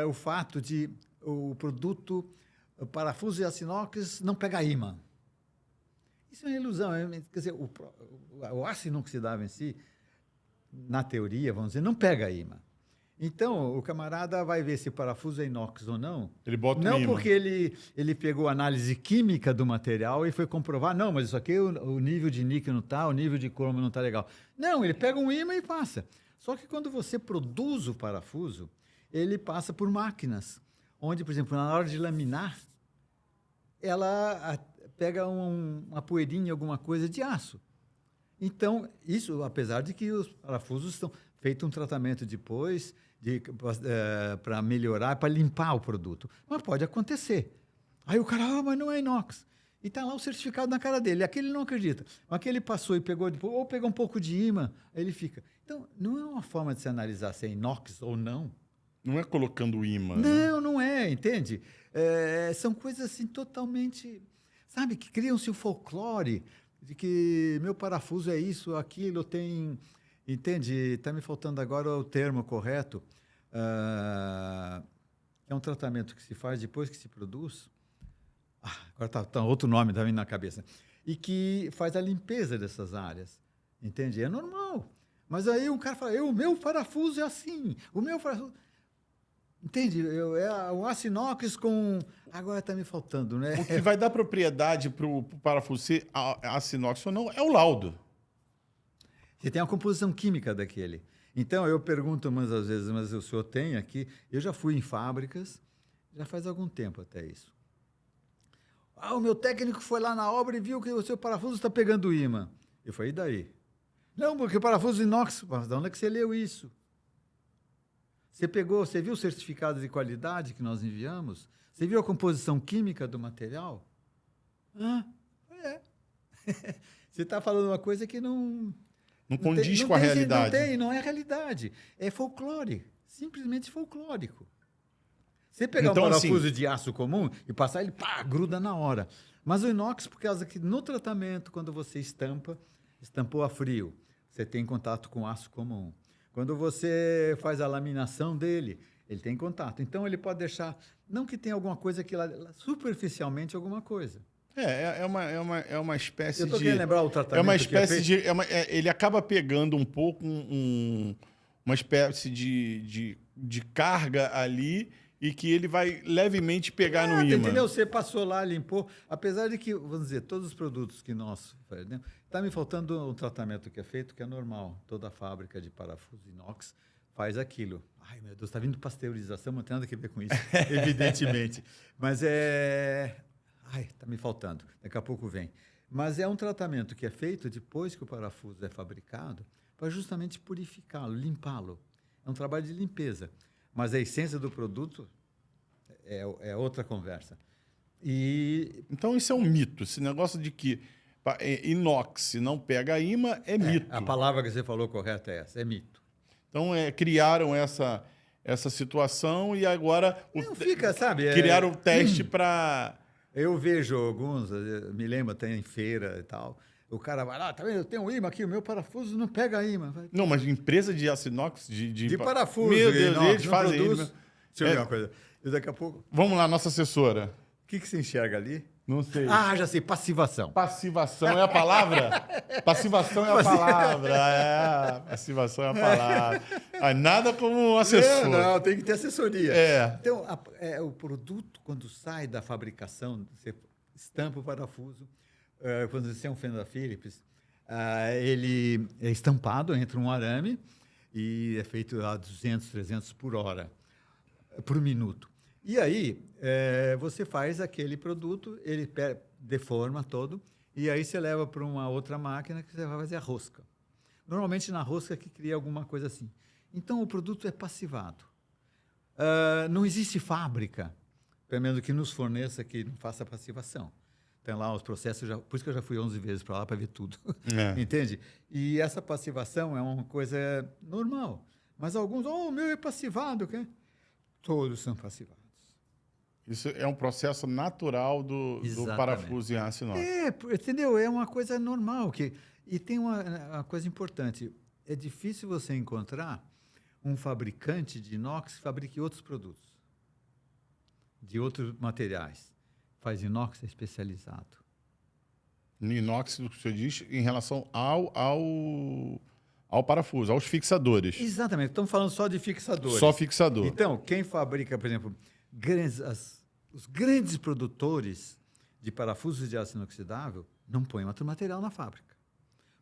[SPEAKER 2] O fato de o produto, o parafuso de aço inox não pega ímã. Isso é uma ilusão. Quer dizer, o aço inoxidável em si, na teoria, vamos dizer, não pega ímã. Então, o camarada vai ver se o parafuso é inox ou não.
[SPEAKER 1] Ele bota
[SPEAKER 2] não
[SPEAKER 1] o ímã.
[SPEAKER 2] Porque ele pegou a análise química do material e foi comprovar, não, mas isso aqui o nível de níquel não está, o nível de cromo não está legal. Não, ele pega um ímã e passa. Só que quando você produz o parafuso, ele passa por máquinas, onde, por exemplo, na hora de laminar, ela pega uma poeirinha, alguma coisa de aço. Então, isso, apesar de que os parafusos estão feito um tratamento depois para melhorar, para limpar o produto. Mas pode acontecer. Aí o cara, mas não é inox. E está lá o certificado na cara dele. Aquele não acredita. Mas aquele passou e pegou, ou pegou um pouco de ímã, aí ele fica. Então, não é uma forma de se analisar se é inox ou não.
[SPEAKER 1] Não é colocando ímã.
[SPEAKER 2] Não, não é, entende? São coisas assim totalmente... Sabe, que criam-se o folclore de que meu parafuso é isso, aquilo, tem... Entende? Está me faltando agora o termo correto. É um tratamento que se faz depois que se produz. Agora está outro nome também na cabeça. E que faz a limpeza dessas áreas. Entende? É normal. Mas aí um cara fala, o meu parafuso é assim. O meu parafuso... Entende? O aço inox com... Agora está me faltando, né?
[SPEAKER 1] O que vai dar propriedade para o parafuso ser aço inox ou não é o laudo.
[SPEAKER 2] Você tem a composição química daquele. Então, eu pergunto umas às vezes, mas o senhor tem aqui? Eu já fui em fábricas, já faz algum tempo até isso. O meu técnico foi lá na obra e viu que o seu parafuso está pegando ímã. Eu falei, e daí? Não, porque o parafuso inox... Mas de onde é que você leu isso? Você viu o certificado de qualidade que nós enviamos? Você viu a composição química do material? Você está falando uma coisa que não...
[SPEAKER 1] Não condiz com a realidade.
[SPEAKER 2] Não é realidade. É folclore. Simplesmente folclórico. Você pegar
[SPEAKER 1] então,
[SPEAKER 2] um parafuso de aço comum e passar, ele gruda na hora. Mas o inox, por causa que no tratamento, quando você estampou a frio, você tem contato com aço comum. Quando você faz a laminação dele, ele tem contato. Então, ele pode deixar... Não que tenha alguma coisa que lá superficialmente alguma coisa.
[SPEAKER 1] É uma espécie de...
[SPEAKER 2] Eu estou querendo lembrar o tratamento.
[SPEAKER 1] É uma espécie de... ele acaba pegando um pouco uma espécie de carga ali e que ele vai levemente pegar no ímã.
[SPEAKER 2] Entendeu? Você passou lá, limpou. Apesar de que, vamos dizer, todos os produtos que nós fazemos, está me faltando um tratamento que é feito, que é normal. Toda fábrica de parafuso inox faz aquilo. Ai, meu Deus, está vindo pasteurização, não tem nada a ver com isso, evidentemente. Mas está me faltando, daqui a pouco vem. Mas é um tratamento que é feito depois que o parafuso é fabricado para justamente purificá-lo, limpá-lo. É um trabalho de limpeza. Mas a essência do produto é outra conversa.
[SPEAKER 1] Então isso é um mito, esse negócio de que inox não pega ímã é mito.
[SPEAKER 2] A palavra que você falou correta é essa, é mito.
[SPEAKER 1] Então criaram essa situação e agora criaram o teste para...
[SPEAKER 2] Eu vejo alguns, me lembro até em feira e tal, o cara vai lá, tá vendo, eu tenho um ímã aqui, o meu parafuso não pega ímã.
[SPEAKER 1] Não, mas empresa de aço inox...
[SPEAKER 2] De parafuso.
[SPEAKER 1] Meu Deus,
[SPEAKER 2] inox,
[SPEAKER 1] eles fazem...
[SPEAKER 2] Deixa eu ver uma coisa. E daqui a pouco...
[SPEAKER 1] Vamos lá, nossa assessora.
[SPEAKER 2] O que você enxerga ali?
[SPEAKER 1] Não sei.
[SPEAKER 2] Ah, já sei, passivação.
[SPEAKER 1] Passivação é a palavra? Passivação é a palavra. Passivação é a palavra. Ah, nada como um assessor.
[SPEAKER 2] Não, tem que ter assessoria.
[SPEAKER 1] É.
[SPEAKER 2] Então, o produto, quando sai da fabricação, você estampa o parafuso, quando você é um Fenda Philips, ele é estampado entre um arame e é feito a 200, 300 por hora, por minuto. E aí, você faz aquele produto, ele deforma todo, e aí você leva para uma outra máquina que você vai fazer a rosca. Normalmente na rosca que cria alguma coisa assim. Então, o produto é passivado. Não existe fábrica, pelo menos que nos forneça, que não faça passivação. Tem lá os processos, por isso que eu já fui 11 vezes para lá para ver tudo. Entende? E essa passivação é uma coisa normal. Mas alguns, o meu é passivado. Okay? Todos são passivados.
[SPEAKER 1] Isso é um processo natural do parafuso em aço inox.
[SPEAKER 2] Entendeu? É uma coisa normal. E tem uma coisa importante. É difícil você encontrar um fabricante de inox que fabrique outros produtos, de outros materiais. Faz inox especializado.
[SPEAKER 1] No inox, o que você diz, em relação ao parafuso, aos fixadores.
[SPEAKER 2] Exatamente. Estamos falando só de fixadores.
[SPEAKER 1] Só fixador.
[SPEAKER 2] Então, quem fabrica, por exemplo, os grandes produtores de parafusos de aço inoxidável não põem outro material na fábrica.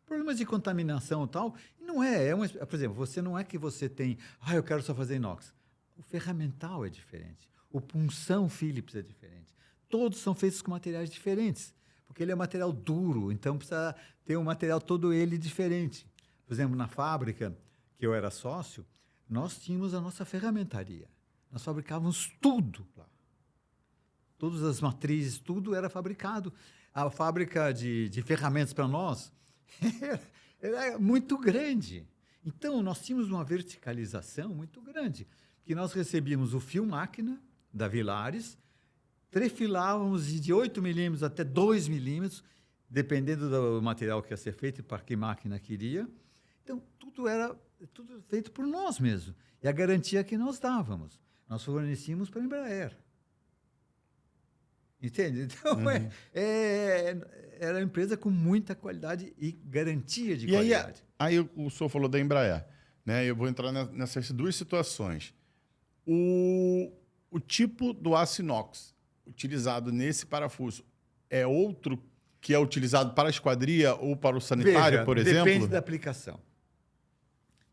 [SPEAKER 2] Problemas de contaminação e tal, não por exemplo, você não é que você tem, eu quero só fazer inox. O ferramental é diferente. O punção Philips é diferente. Todos são feitos com materiais diferentes, porque ele é material duro, então precisa ter um material todo ele diferente. Por exemplo, na fábrica que eu era sócio, nós tínhamos a nossa ferramentaria. Nós fabricávamos tudo lá. Todas as matrizes, tudo era fabricado. A fábrica de ferramentas para nós era muito grande. Então, nós tínhamos uma verticalização muito grande, que nós recebíamos o fio máquina da Villares, trefilávamos de 8 milímetros até 2 milímetros, dependendo do material que ia ser feito e para que máquina queria. Então, tudo era feito por nós mesmos. E a garantia que nós dávamos. Nós fornecíamos para a Embraer. Entende? Então, era uma empresa com muita qualidade e garantia de qualidade.
[SPEAKER 1] Aí o senhor falou da Embraer. Né? Eu vou entrar nessas duas situações. O tipo do aço inox utilizado nesse parafuso é outro que é utilizado para a esquadria ou para o sanitário, por exemplo?
[SPEAKER 2] Depende da aplicação.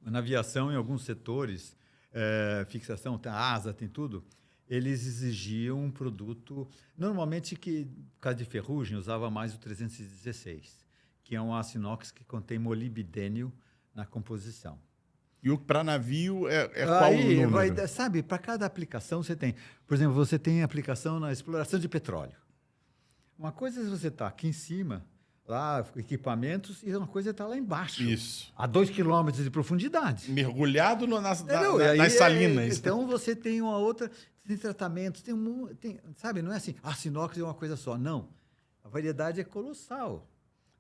[SPEAKER 2] Na aviação, em alguns setores, fixação, tem asa, tem tudo, eles exigiam um produto, normalmente, que, por causa de ferrugem, usava mais o 316, que é um aço inox que contém molibdênio na composição.
[SPEAKER 1] E para navio qual o número?
[SPEAKER 2] Sabe, para cada aplicação você tem. Por exemplo, você tem aplicação na exploração de petróleo. Uma coisa é você estar aqui em cima, lá, equipamentos, e uma coisa é estar lá embaixo.
[SPEAKER 1] Isso.
[SPEAKER 2] A 2 quilômetros de profundidade.
[SPEAKER 1] Mergulhado nas salinas.
[SPEAKER 2] Então, você tem uma outra... Tem tratamentos, sabe? Não é assim, aço inox é uma coisa só. Não. A variedade é colossal.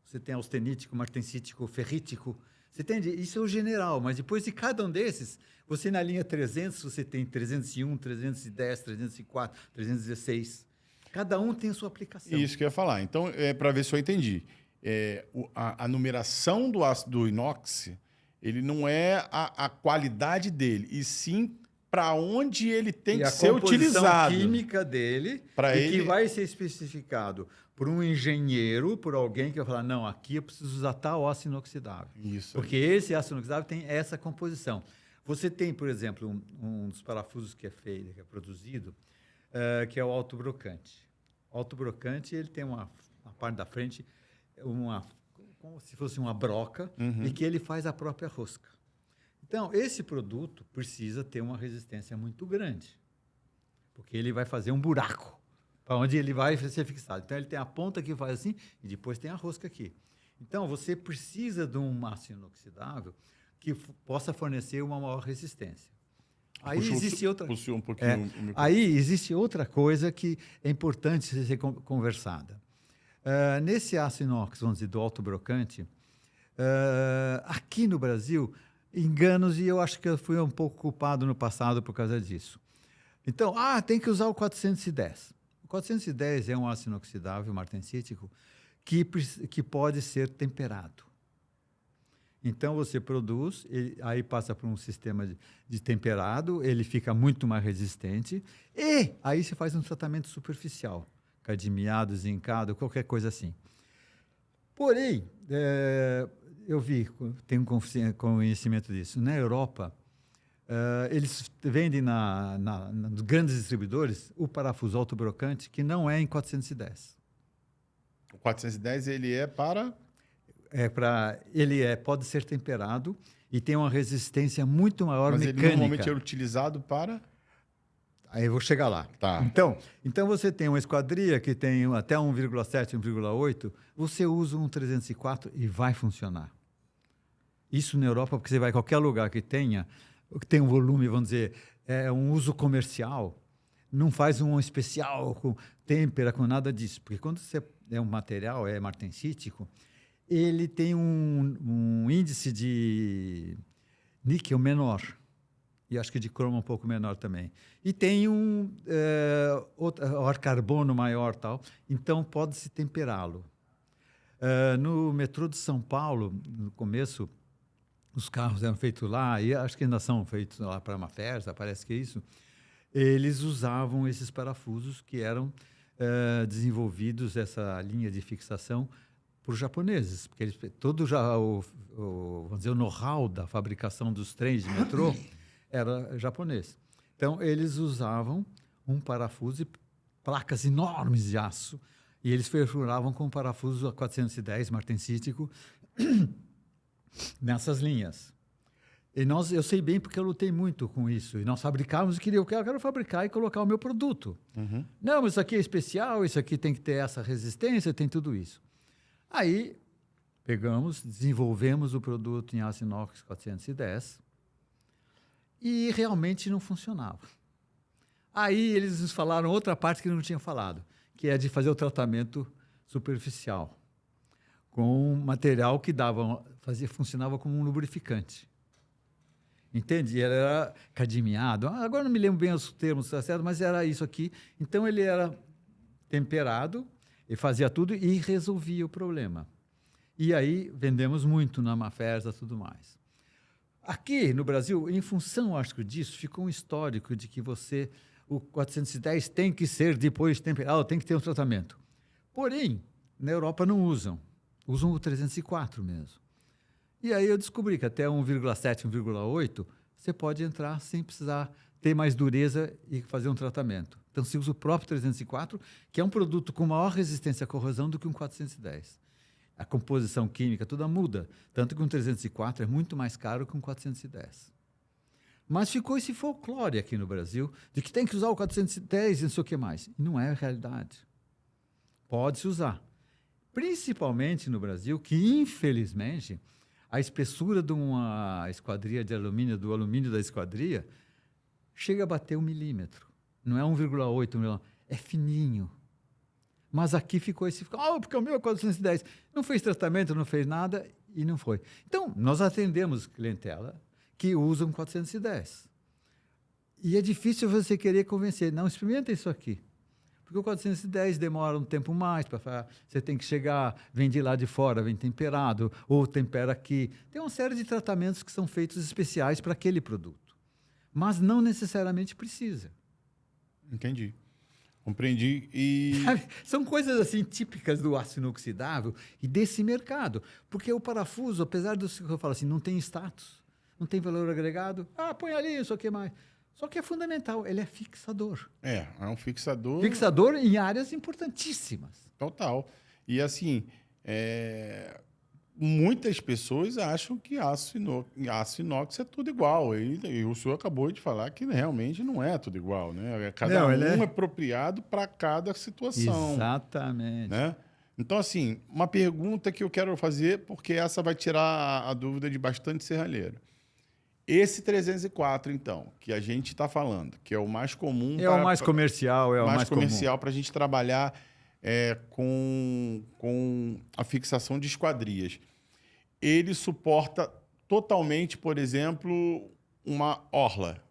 [SPEAKER 2] Você tem austenítico, martensítico, ferrítico. Você entende? Isso é o general, mas depois de cada um desses, você na linha 300, você tem 301, 310, 304, 316. Cada um tem a sua aplicação.
[SPEAKER 1] Isso que eu ia falar. Então, para ver se eu entendi. A numeração do inox, ele não é a qualidade dele, e sim para onde ele tem que ser utilizado.
[SPEAKER 2] A composição química dele, que vai ser especificado por um engenheiro, por alguém que vai falar, não, aqui eu preciso usar tal aço inoxidável.
[SPEAKER 1] Isso.
[SPEAKER 2] Porque esse aço inoxidável tem essa composição. Você tem, por exemplo, um dos parafusos que é feito, que é produzido, que é o autobrocante. O autobrocante, ele tem uma parte da frente, como se fosse uma broca, e que ele faz a própria rosca. Então, esse produto precisa ter uma resistência muito grande, porque ele vai fazer um buraco para onde ele vai ser fixado. Então, ele tem a ponta que faz assim e depois tem a rosca aqui. Então, você precisa de um aço inoxidável que possa fornecer uma maior resistência. Aí existe outra...
[SPEAKER 1] um pouquinho
[SPEAKER 2] aí existe outra coisa que é importante ser conversada. Nesse aço inox, vamos dizer, do autobrocante, aqui no Brasil, enganos, e eu acho que eu fui um pouco culpado no passado por causa disso. Então, tem que usar o 410. O 410 é um aço inoxidável martensítico que pode ser temperado. Então, você produz, aí passa por um sistema de temperado, ele fica muito mais resistente, e aí você faz um tratamento superficial, cadmiado, zincado, qualquer coisa assim. Porém, eu tenho conhecimento disso. Na Europa, eles vendem nos grandes distribuidores o parafuso autobrocante, que não é em 410.
[SPEAKER 1] O 410 ele é para...
[SPEAKER 2] Pode ser temperado e tem uma resistência muito maior mecânica.
[SPEAKER 1] Mas ele normalmente é utilizado para...
[SPEAKER 2] Aí eu vou chegar lá.
[SPEAKER 1] Tá.
[SPEAKER 2] Então você tem uma esquadria que tem até 1,7, 1,8, você usa um 304 e vai funcionar. Isso na Europa, porque você vai a qualquer lugar que tem um volume, vamos dizer, um uso comercial, não faz um especial com têmpera, com nada disso. Porque quando você um material, é martensítico, ele tem um índice de níquel menor. E acho que de cromo um pouco menor também. E tem um carbono maior, tal. Então, pode-se temperá-lo. No metrô de São Paulo, no começo, os carros eram feitos lá, e acho que ainda são feitos lá para uma festa, parece que é isso. Eles usavam esses parafusos que eram desenvolvidos, essa linha de fixação, por japoneses, porque eles, vamos dizer, o know-how da fabricação dos trens de metrô era japonês. Então, eles usavam um parafuso e placas enormes de aço, e eles perfuravam com um parafuso a 410 martensítico nessas linhas. E eu sei bem porque eu lutei muito com isso. E nós fabricávamos e eu quero fabricar e colocar o meu produto.
[SPEAKER 1] Uhum.
[SPEAKER 2] Não, mas isso aqui é especial, isso aqui tem que ter essa resistência, tem tudo isso. Aí, desenvolvemos o produto em aço inox 410 e realmente não funcionava. Aí eles nos falaram outra parte que não tinham falado, que é de fazer o tratamento superficial com material que funcionava como um lubrificante. Entende? Ele era cadmiado. Agora não me lembro bem os termos, tá certo? Mas era isso aqui. Então ele era temperado, ele fazia tudo e resolvia o problema. E aí vendemos muito na Mafesa e tudo mais. Aqui no Brasil, em função, acho que disso, ficou um histórico de que o 410 tem que ser depois temperado, tem que ter um tratamento. Porém, na Europa não usam. Usam o 304 mesmo. E aí eu descobri que até 1,7, 1,8, você pode entrar sem precisar ter mais dureza e fazer um tratamento. Então, se usa o próprio 304, que é um produto com maior resistência à corrosão do que um 410. A composição química toda muda, tanto que um 304 é muito mais caro que um 410. Mas ficou esse folclore aqui no Brasil de que tem que usar o 410 e não sei o que mais. E não é a realidade. Pode-se usar. Principalmente no Brasil, que, infelizmente, a espessura de uma esquadria de alumínio, do alumínio da esquadria, chega a bater 1 milímetro. Não é 1,8, é fininho. Mas aqui ficou porque o meu é 410. Não fez tratamento, não fez nada e não foi. Então, nós atendemos clientela que usam 410. E é difícil você querer convencer. Não, experimenta isso aqui. Porque o 410 demora um tempo mais para fazer. Você tem que chegar, vem de lá de fora, vem temperado, ou tempera aqui. Tem uma série de tratamentos que são feitos especiais para aquele produto. Mas não necessariamente precisa.
[SPEAKER 1] Entendi. Compreendi. E...
[SPEAKER 2] São coisas assim típicas do aço inoxidável e desse mercado. Porque o parafuso, apesar do que eu falo assim, não tem status, não tem valor agregado. Põe ali, isso aqui mais. Só que é fundamental, ele é fixador.
[SPEAKER 1] É um fixador...
[SPEAKER 2] Fixador em áreas importantíssimas.
[SPEAKER 1] Total. E assim, muitas pessoas acham que aço inox é tudo igual. E o senhor acabou de falar que realmente não é tudo igual, né? Cada um é apropriado para cada situação.
[SPEAKER 2] Exatamente.
[SPEAKER 1] Né? Então, assim, uma pergunta que eu quero fazer, porque essa vai tirar a dúvida de bastante serralheiro. Esse 304, então, que a gente está falando, que é o mais comum...
[SPEAKER 2] É o mais comercial, é o mais
[SPEAKER 1] comercial para a gente trabalhar com a fixação de esquadrias. Ele suporta totalmente, por exemplo, uma orla.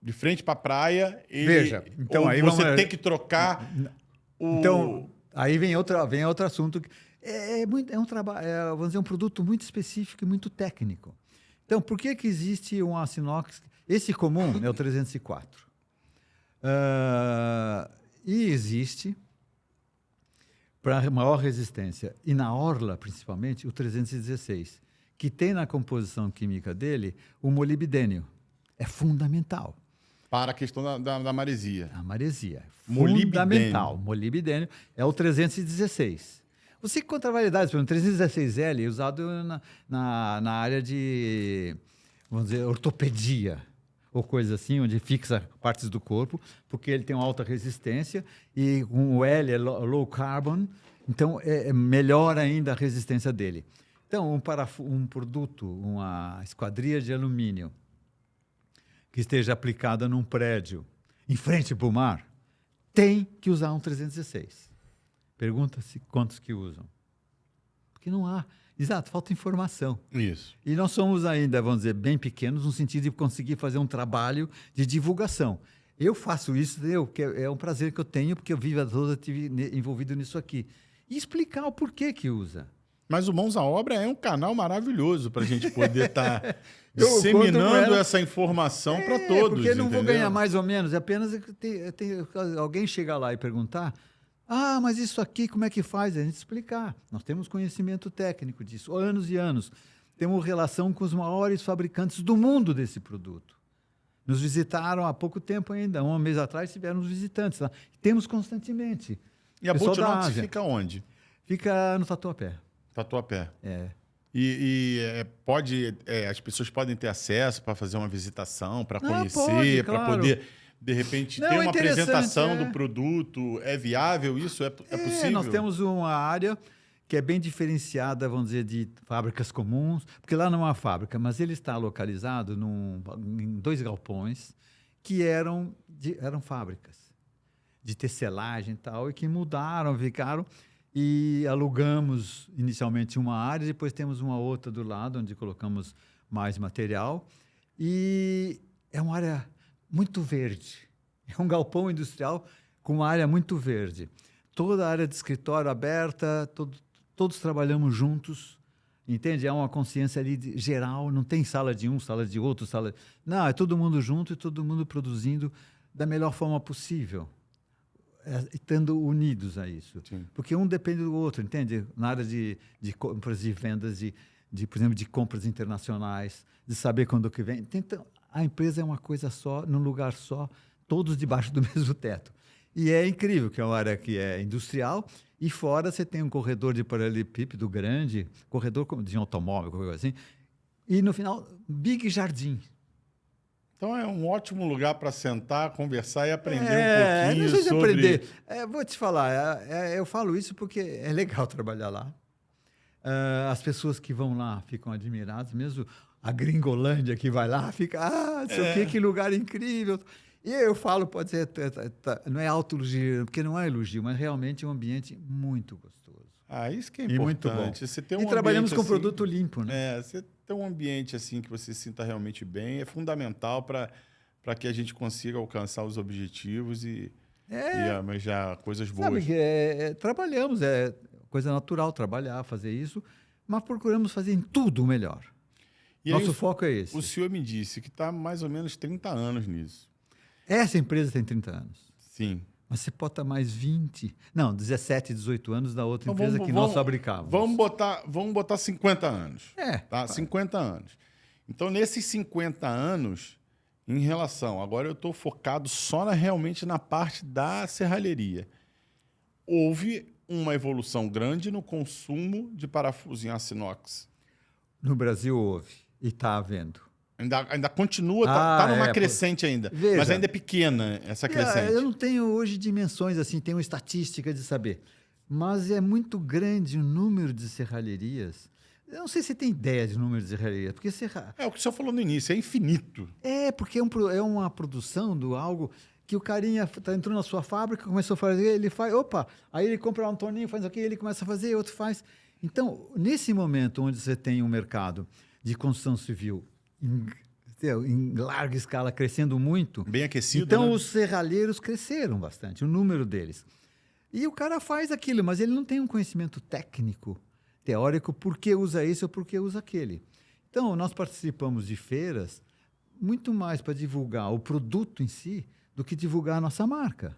[SPEAKER 1] De frente para a praia...
[SPEAKER 2] Veja, então aí
[SPEAKER 1] você tem que trocar...
[SPEAKER 2] Então, aí vem outro assunto. É um trabalho, vamos dizer, um produto muito específico e muito técnico. Então, por que existe um aço inox? Esse comum é o 304. E existe, para maior resistência, e na orla, principalmente, o 316, que tem na composição química dele o molibdênio. É fundamental.
[SPEAKER 1] Para a questão da maresia.
[SPEAKER 2] A maresia.
[SPEAKER 1] Molibdênio.
[SPEAKER 2] Fundamental. Molibdênio é o 316. Você encontra variedades, por exemplo, o 316L é usado na área de, vamos dizer, ortopedia, ou coisa assim, onde fixa partes do corpo, porque ele tem uma alta resistência, e com o L é low carbon, então melhora ainda a resistência dele. Então, um produto, uma esquadria de alumínio, que esteja aplicada num prédio, em frente para o mar, tem que usar um 316. Pergunta-se quantos que usam. Porque não há. Exato, falta informação.
[SPEAKER 1] Isso.
[SPEAKER 2] E nós somos ainda, vamos dizer, bem pequenos, no sentido de conseguir fazer um trabalho de divulgação. Eu faço isso, que é um prazer que eu tenho, porque eu vivo toda envolvido nisso aqui. E explicar o porquê que usa.
[SPEAKER 1] Mas o Mãos à Obra é um canal maravilhoso para a gente poder estar disseminando essa informação para todos.
[SPEAKER 2] Porque eu não vou
[SPEAKER 1] entendeu?
[SPEAKER 2] ganhar mais ou menos, é apenas alguém chegar lá e perguntar: ah, mas isso aqui como é que faz? A gente explicar. Nós temos conhecimento técnico disso, anos e anos. Temos relação com os maiores fabricantes do mundo desse produto. Nos visitaram há pouco tempo ainda, um mês atrás tiveram os visitantes lá. Temos constantemente.
[SPEAKER 1] E a Bolt Inox fica onde?
[SPEAKER 2] Fica no Tatuapé.
[SPEAKER 1] Tatuapé.
[SPEAKER 2] É.
[SPEAKER 1] As pessoas podem ter acesso para fazer uma visitação, para conhecer,
[SPEAKER 2] pode,
[SPEAKER 1] para
[SPEAKER 2] claro.
[SPEAKER 1] poder, de repente, ter uma apresentação do produto. É viável isso? É possível?
[SPEAKER 2] Nós temos uma área que é bem diferenciada, vamos dizer, de fábricas comuns, porque lá não é uma fábrica, mas ele está localizado em 2 galpões que eram fábricas de tecelagem e tal, e que mudaram, ficaram... E alugamos inicialmente uma área, depois temos uma outra do lado, onde colocamos mais material. E é uma área muito verde. É um galpão industrial com uma área muito verde. Toda a área de escritório aberta, todos trabalhamos juntos, entende? É uma consciência ali geral, não tem sala de um, sala de outro, Não, é todo mundo junto e todo mundo produzindo da melhor forma possível. Estando unidos a isso. Sim. Porque um depende do outro, entende? Na área de compras e vendas, por exemplo, de compras internacionais, de saber quando que vem. Então, a empresa é uma coisa só, num lugar só, todos debaixo do mesmo teto. E é incrível que é uma área que é industrial, e fora você tem um corredor de paralelepípedo grande, corredor de automóvel, coisa assim, e no final, big jardim.
[SPEAKER 1] Então é um ótimo lugar para sentar, conversar e aprender um pouquinho
[SPEAKER 2] não sei
[SPEAKER 1] sobre...
[SPEAKER 2] aprender. Vou te falar, eu falo isso porque é legal trabalhar lá. As pessoas que vão lá ficam admiradas, mesmo a Gringolândia que vai lá, fica, que lugar incrível. E eu falo, pode ser, não é autoelogio, porque não é elogio, mas realmente é um ambiente muito gostoso.
[SPEAKER 1] Isso que é importante.
[SPEAKER 2] Muito bom.
[SPEAKER 1] Você ter
[SPEAKER 2] e trabalhamos com produto limpo, né?
[SPEAKER 1] Você ter um ambiente assim que você se sinta realmente bem é fundamental para que a gente consiga alcançar os objetivos e almejar coisas boas.
[SPEAKER 2] Sabe que trabalhamos, é coisa natural trabalhar, fazer isso, mas procuramos fazer em tudo o melhor. Nosso foco é esse.
[SPEAKER 1] O senhor me disse que está mais ou menos 30 anos nisso.
[SPEAKER 2] Essa empresa tem 30 anos.
[SPEAKER 1] Sim.
[SPEAKER 2] Mas você pode estar mais 20... Não, 17, 18 anos da outra empresa que nós fabricávamos.
[SPEAKER 1] Vamos botar 50 anos.
[SPEAKER 2] Tá?
[SPEAKER 1] 50 anos. Então, nesses 50 anos, em relação... Agora eu estou focado realmente na parte da serralheria. Houve uma evolução grande no consumo de parafuso em aço inox.
[SPEAKER 2] No Brasil houve. E está havendo.
[SPEAKER 1] Ainda continua, está numa crescente ainda.
[SPEAKER 2] Veja,
[SPEAKER 1] mas ainda é pequena essa crescente.
[SPEAKER 2] Eu não tenho hoje dimensões assim, tenho estatística de saber. Mas é muito grande o número de serralherias. Eu não sei se você tem ideia de número de serralherias. Porque
[SPEAKER 1] É o que o senhor falou no início, é infinito.
[SPEAKER 2] Porque é uma produção de algo que o carinha entrou na sua fábrica, começou a fazer, ele faz, aí ele compra um torninho, faz aqui, ele começa a fazer, outro faz. Então, nesse momento onde você tem um mercado de construção civil em larga escala, crescendo muito.
[SPEAKER 1] Bem aquecido,
[SPEAKER 2] Então,
[SPEAKER 1] né?
[SPEAKER 2] os serralheiros cresceram bastante, o número deles. E o cara faz aquilo, mas ele não tem um conhecimento técnico, teórico, por que usa isso ou por que usa aquele. Então, nós participamos de feiras muito mais para divulgar o produto em si do que divulgar a nossa marca.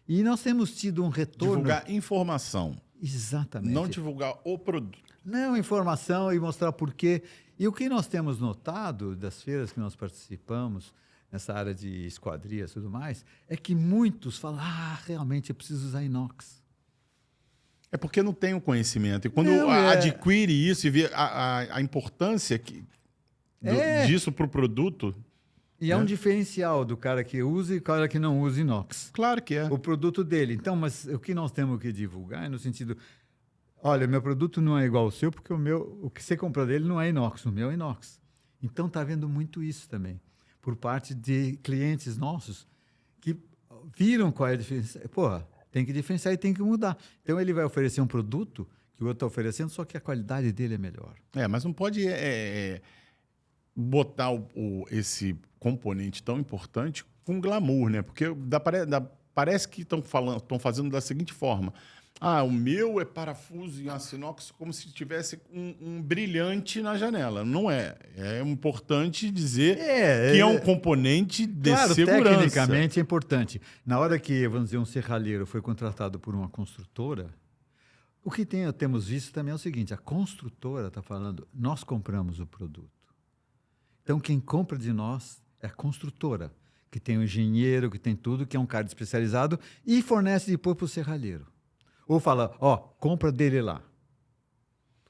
[SPEAKER 2] E nós temos tido um retorno...
[SPEAKER 1] Divulgar informação.
[SPEAKER 2] Exatamente.
[SPEAKER 1] Não divulgar o produto.
[SPEAKER 2] Não, informação e mostrar por quê. E o que nós temos notado das feiras que nós participamos, nessa área de esquadrias e tudo mais, é que muitos falam, realmente eu preciso usar inox.
[SPEAKER 1] É porque não tem o conhecimento. E quando
[SPEAKER 2] Não,
[SPEAKER 1] adquire isso e vê a importância disso para o produto...
[SPEAKER 2] E é um diferencial do cara que usa e do cara que não usa inox.
[SPEAKER 1] Claro que é.
[SPEAKER 2] O produto dele. Então, mas o que nós temos que divulgar é no sentido... Olha, meu produto não é igual ao seu, porque o que você comprou dele não é inox, o meu é inox. Então, está havendo muito isso também, por parte de clientes nossos que viram qual é a diferença. Porra, tem que diferenciar e tem que mudar. Então, ele vai oferecer um produto que o outro está oferecendo, só que a qualidade dele é melhor.
[SPEAKER 1] Mas não pode botar esse componente tão importante com glamour, né? Porque parece que estão fazendo da seguinte forma. O meu é parafuso em aço inox como se tivesse um brilhante na janela. Não é. É importante dizer que é um componente de segurança.
[SPEAKER 2] Tecnicamente é importante. Na hora que, vamos dizer, um serralheiro foi contratado por uma construtora, o que temos visto também é o seguinte, a construtora está falando, nós compramos o produto. Então, quem compra de nós é a construtora, que tem um engenheiro, que tem tudo, que é um cara especializado e fornece depois para o serralheiro. Ou fala, compra dele lá,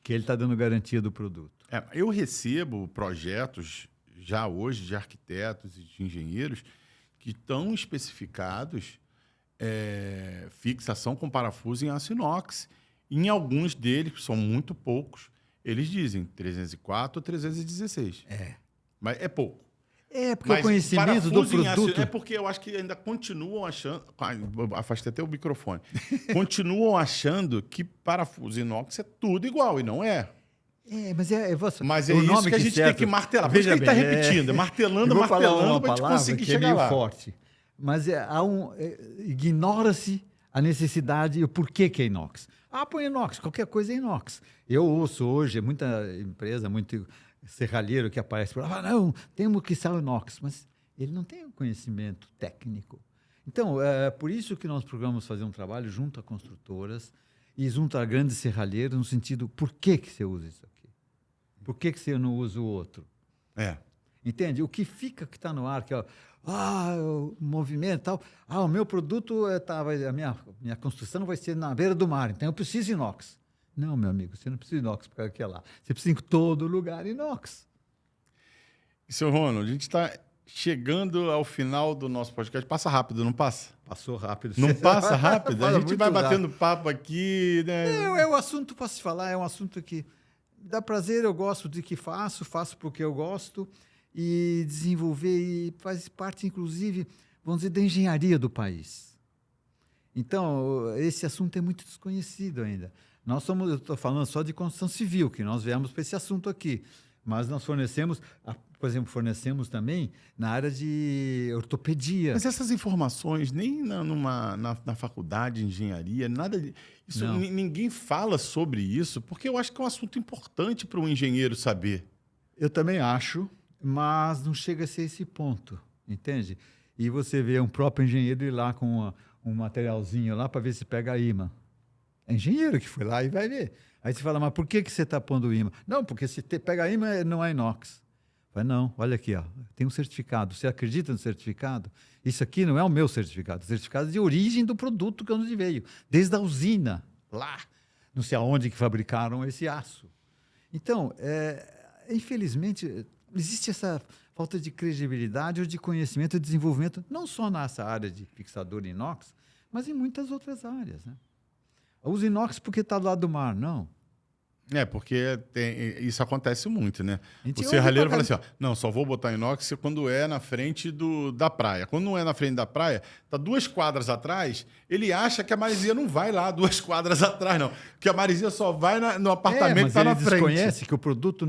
[SPEAKER 2] que ele está dando garantia do produto.
[SPEAKER 1] Eu recebo projetos já hoje de arquitetos e de engenheiros que estão especificados fixação com parafuso em aço inox. Em alguns deles, que são muito poucos, eles dizem 304 ou 316. Mas é pouco.
[SPEAKER 2] Porque o conhecimento do produto...
[SPEAKER 1] É porque eu acho que ainda continuam achando... Afastei até o microfone. Continuam achando que parafuso inox é tudo igual, e não é.
[SPEAKER 2] Mas
[SPEAKER 1] é isso que a gente tem que martelar. Por isso que ele está repetindo. Martelando para a gente conseguir chegar lá.
[SPEAKER 2] Forte. Mas ignora-se a necessidade e o porquê que é inox. Põe inox. Qualquer coisa é inox. Eu ouço hoje, muita empresa, muito... serralheiro que aparece por lá, não, temos que ser inox, mas ele não tem o conhecimento técnico. Então, é por isso que nós procuramos fazer um trabalho junto a construtoras e junto a grandes serralheiros, no sentido, por que você usa isso aqui? Por que você não usa o outro? Entende? O que está no ar, que é o movimento e tal, o meu produto, a minha construção vai ser na beira do mar, então eu preciso de inox. Não, meu amigo, você não precisa de inox para aquilo lá. Você precisa em todo lugar inox.
[SPEAKER 1] Seu Ronald, a gente está chegando ao final do nosso podcast. Passa rápido, não passa?
[SPEAKER 2] Passou rápido.
[SPEAKER 1] Não passa rápido? A gente vai batendo papo aqui, né?
[SPEAKER 2] É um assunto, posso te falar, é um assunto que dá prazer, eu gosto de que faço porque eu gosto, e desenvolver, e faz parte, inclusive, vamos dizer, da engenharia do país. Então, esse assunto é muito desconhecido ainda. Eu estou falando só de construção civil, que nós viemos para esse assunto aqui. Mas nós fornecemos, por exemplo, também na área de ortopedia.
[SPEAKER 1] Mas essas informações, nem na faculdade de engenharia, nada isso, ninguém fala sobre isso, porque eu acho que é um assunto importante para um engenheiro saber.
[SPEAKER 2] Eu também acho, mas não chega a ser esse ponto, entende? E você vê um próprio engenheiro ir lá com um materialzinho lá para ver se pega ímã. É engenheiro que foi lá e vai ver. Aí você fala, mas por que você está pondo ímã? Não, porque se pega ímã, não é inox. Fala, não, olha aqui, tem um certificado. Você acredita no certificado? Isso aqui não é o meu certificado. O certificado é de origem do produto que onde veio. Desde a usina, lá. Não sei aonde que fabricaram esse aço. Então, infelizmente, existe essa falta de credibilidade ou de conhecimento e desenvolvimento, não só nessa área de fixador inox, mas em muitas outras áreas, né? Usa inox porque está do lado do mar, não.
[SPEAKER 1] Porque isso acontece muito, né? O serralheiro fala assim, não, só vou botar inox quando é na frente da praia. Quando não é na frente da praia, tá 2 quadras atrás, ele acha que a maresia não vai lá 2 quadras atrás, não. Que a maresia só vai no apartamento que está na frente.
[SPEAKER 2] Ele desconhece que o produto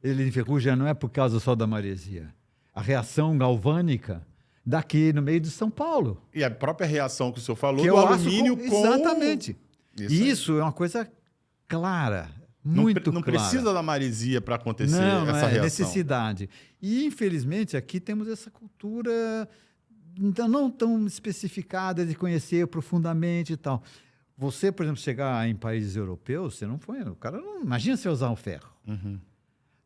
[SPEAKER 2] ele enferruja não é por causa só da maresia. A reação galvânica daqui no meio de São Paulo.
[SPEAKER 1] E a própria reação que o senhor falou
[SPEAKER 2] Que
[SPEAKER 1] do
[SPEAKER 2] é o aço
[SPEAKER 1] alumínio com...
[SPEAKER 2] Exatamente.
[SPEAKER 1] Isso aí.
[SPEAKER 2] Isso é uma coisa clara,
[SPEAKER 1] Não,
[SPEAKER 2] muito
[SPEAKER 1] não
[SPEAKER 2] clara.
[SPEAKER 1] precisa da maresia para acontecer
[SPEAKER 2] Não
[SPEAKER 1] essa
[SPEAKER 2] é
[SPEAKER 1] reação.
[SPEAKER 2] necessidade. E, infelizmente, aqui temos essa cultura então, não tão especificada de conhecer profundamente e tal. Você, por exemplo, chegar em países europeus, você não foi... O cara não... Imagina você usar o ferro.
[SPEAKER 1] Uhum.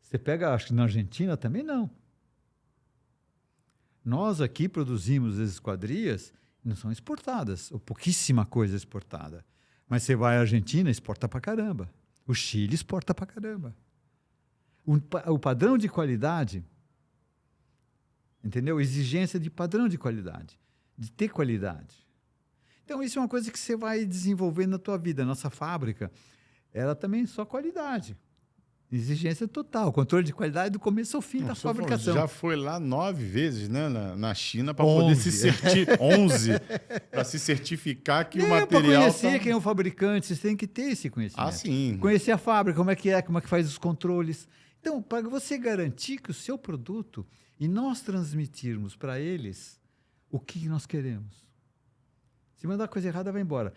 [SPEAKER 2] Você pega, acho que na Argentina também não. Nós aqui produzimos as esquadrias, não são exportadas, ou pouquíssima coisa exportada. Mas você vai à Argentina, exporta pra caramba. O Chile exporta pra caramba. O padrão de qualidade, entendeu? Exigência de padrão de qualidade, de ter qualidade. Então, isso é uma coisa que você vai desenvolvendo na tua vida. Nossa fábrica, ela também é só qualidade. Exigência total, controle de qualidade do começo ao fim da fabricação.
[SPEAKER 1] Já foi lá 9 vezes, né, na China para poder se certificar. 11 para se certificar que o material.
[SPEAKER 2] Para conhecer quem é o fabricante, você tem que ter esse conhecimento.
[SPEAKER 1] Ah, sim.
[SPEAKER 2] Conhecer a fábrica, como é que faz os controles. Então, para você garantir que o seu produto e nós transmitirmos para eles o que nós queremos. Se mandar coisa errada, vai embora.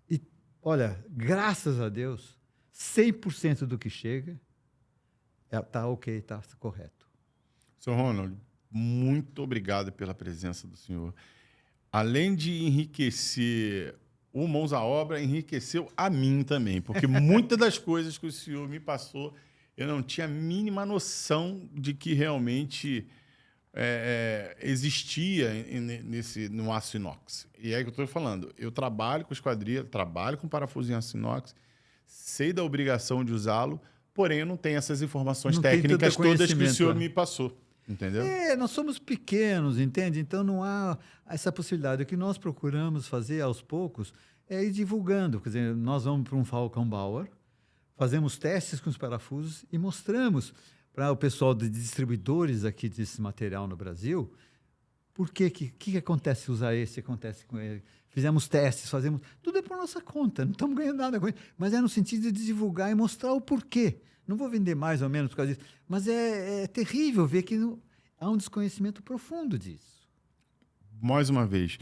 [SPEAKER 2] E, olha, graças a Deus, 100% do que chega está ok, está correto.
[SPEAKER 1] Sr. Ronald, muito obrigado pela presença do senhor. Além de enriquecer o Mãos à Obra, enriqueceu a mim também, porque muitas das coisas que o senhor me passou, eu não tinha a mínima noção de que realmente existia no aço inox. E é que eu estou falando, eu trabalho com esquadria, trabalho com parafuso em aço inox, sei da obrigação de usá-lo, porém eu não tenho essas informações técnicas todas que o senhor me passou. Entendeu?
[SPEAKER 2] Nós somos pequenos, entende? Então não há essa possibilidade. O que nós procuramos fazer aos poucos é ir divulgando. Quer dizer, nós vamos para um Falcon Bauer, fazemos testes com os parafusos e mostramos para o pessoal de distribuidores aqui desse material no Brasil por que acontece usar esse, acontece com ele. Fizemos testes, fazemos... Tudo é por nossa conta, não estamos ganhando nada com isso. Mas é no sentido de divulgar e mostrar o porquê. Não vou vender mais ou menos por causa disso, mas é terrível ver que há um desconhecimento profundo disso.
[SPEAKER 1] Mais uma vez,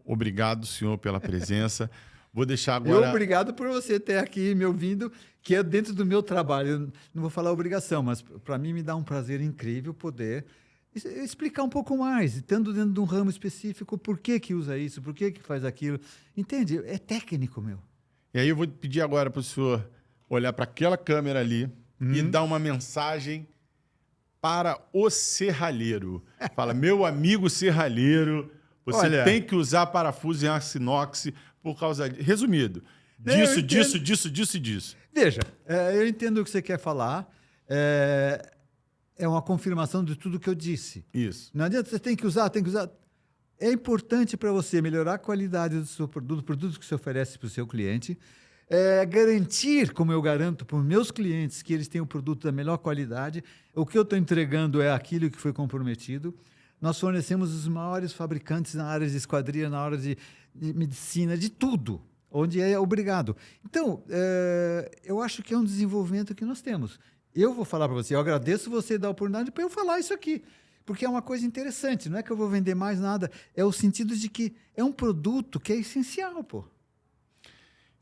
[SPEAKER 1] obrigado, senhor, pela presença. Vou deixar agora...
[SPEAKER 2] Obrigado por você ter aqui me ouvindo, que é dentro do meu trabalho. Eu não vou falar obrigação, mas para mim me dá um prazer incrível poder explicar um pouco mais, estando dentro de um ramo específico, por que usa isso, por que faz aquilo. Entende? É técnico, meu.
[SPEAKER 1] E aí eu vou pedir agora para o senhor olhar para aquela câmera ali e dar uma mensagem para o serralheiro. Fala, meu amigo serralheiro, você tem que usar parafuso em aço inox por causa de... Resumido, disso.
[SPEAKER 2] Veja, eu entendo o que você quer falar. É uma confirmação de tudo que eu disse.
[SPEAKER 1] Isso.
[SPEAKER 2] Não adianta, você tem que usar. É importante para você melhorar a qualidade do seu produto, do produto que você oferece para o seu cliente, garantir, como eu garanto para os meus clientes, que eles têm o produto da melhor qualidade. O que eu estou entregando é aquilo que foi comprometido. Nós fornecemos os maiores fabricantes na área de esquadria, na área de medicina, de tudo, onde é obrigado. Então, eu acho que é um desenvolvimento que nós temos. Eu vou falar para você, eu agradeço você dar a oportunidade para eu falar isso aqui, porque é uma coisa interessante, não é que eu vou vender mais nada, é o sentido de que é um produto que é essencial, pô.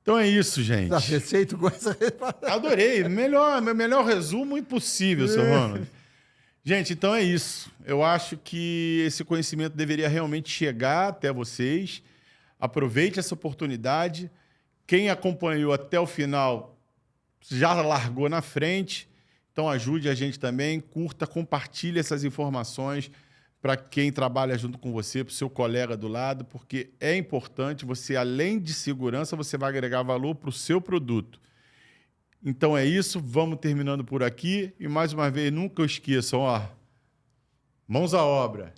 [SPEAKER 1] Então é isso, gente.
[SPEAKER 2] Tá satisfeito com essa resposta?
[SPEAKER 1] Adorei. Melhor resumo impossível, seu Ronald. Gente, então é isso. Eu acho que esse conhecimento deveria realmente chegar até vocês. Aproveite essa oportunidade. Quem acompanhou até o final já largou na frente. Então ajude a gente também. Curta, compartilhe essas informações para quem trabalha junto com você, para o seu colega do lado, porque é importante, você, além de segurança, você vai agregar valor para o seu produto. Então é isso, vamos terminando por aqui. E mais uma vez, nunca esqueçam, mãos à obra.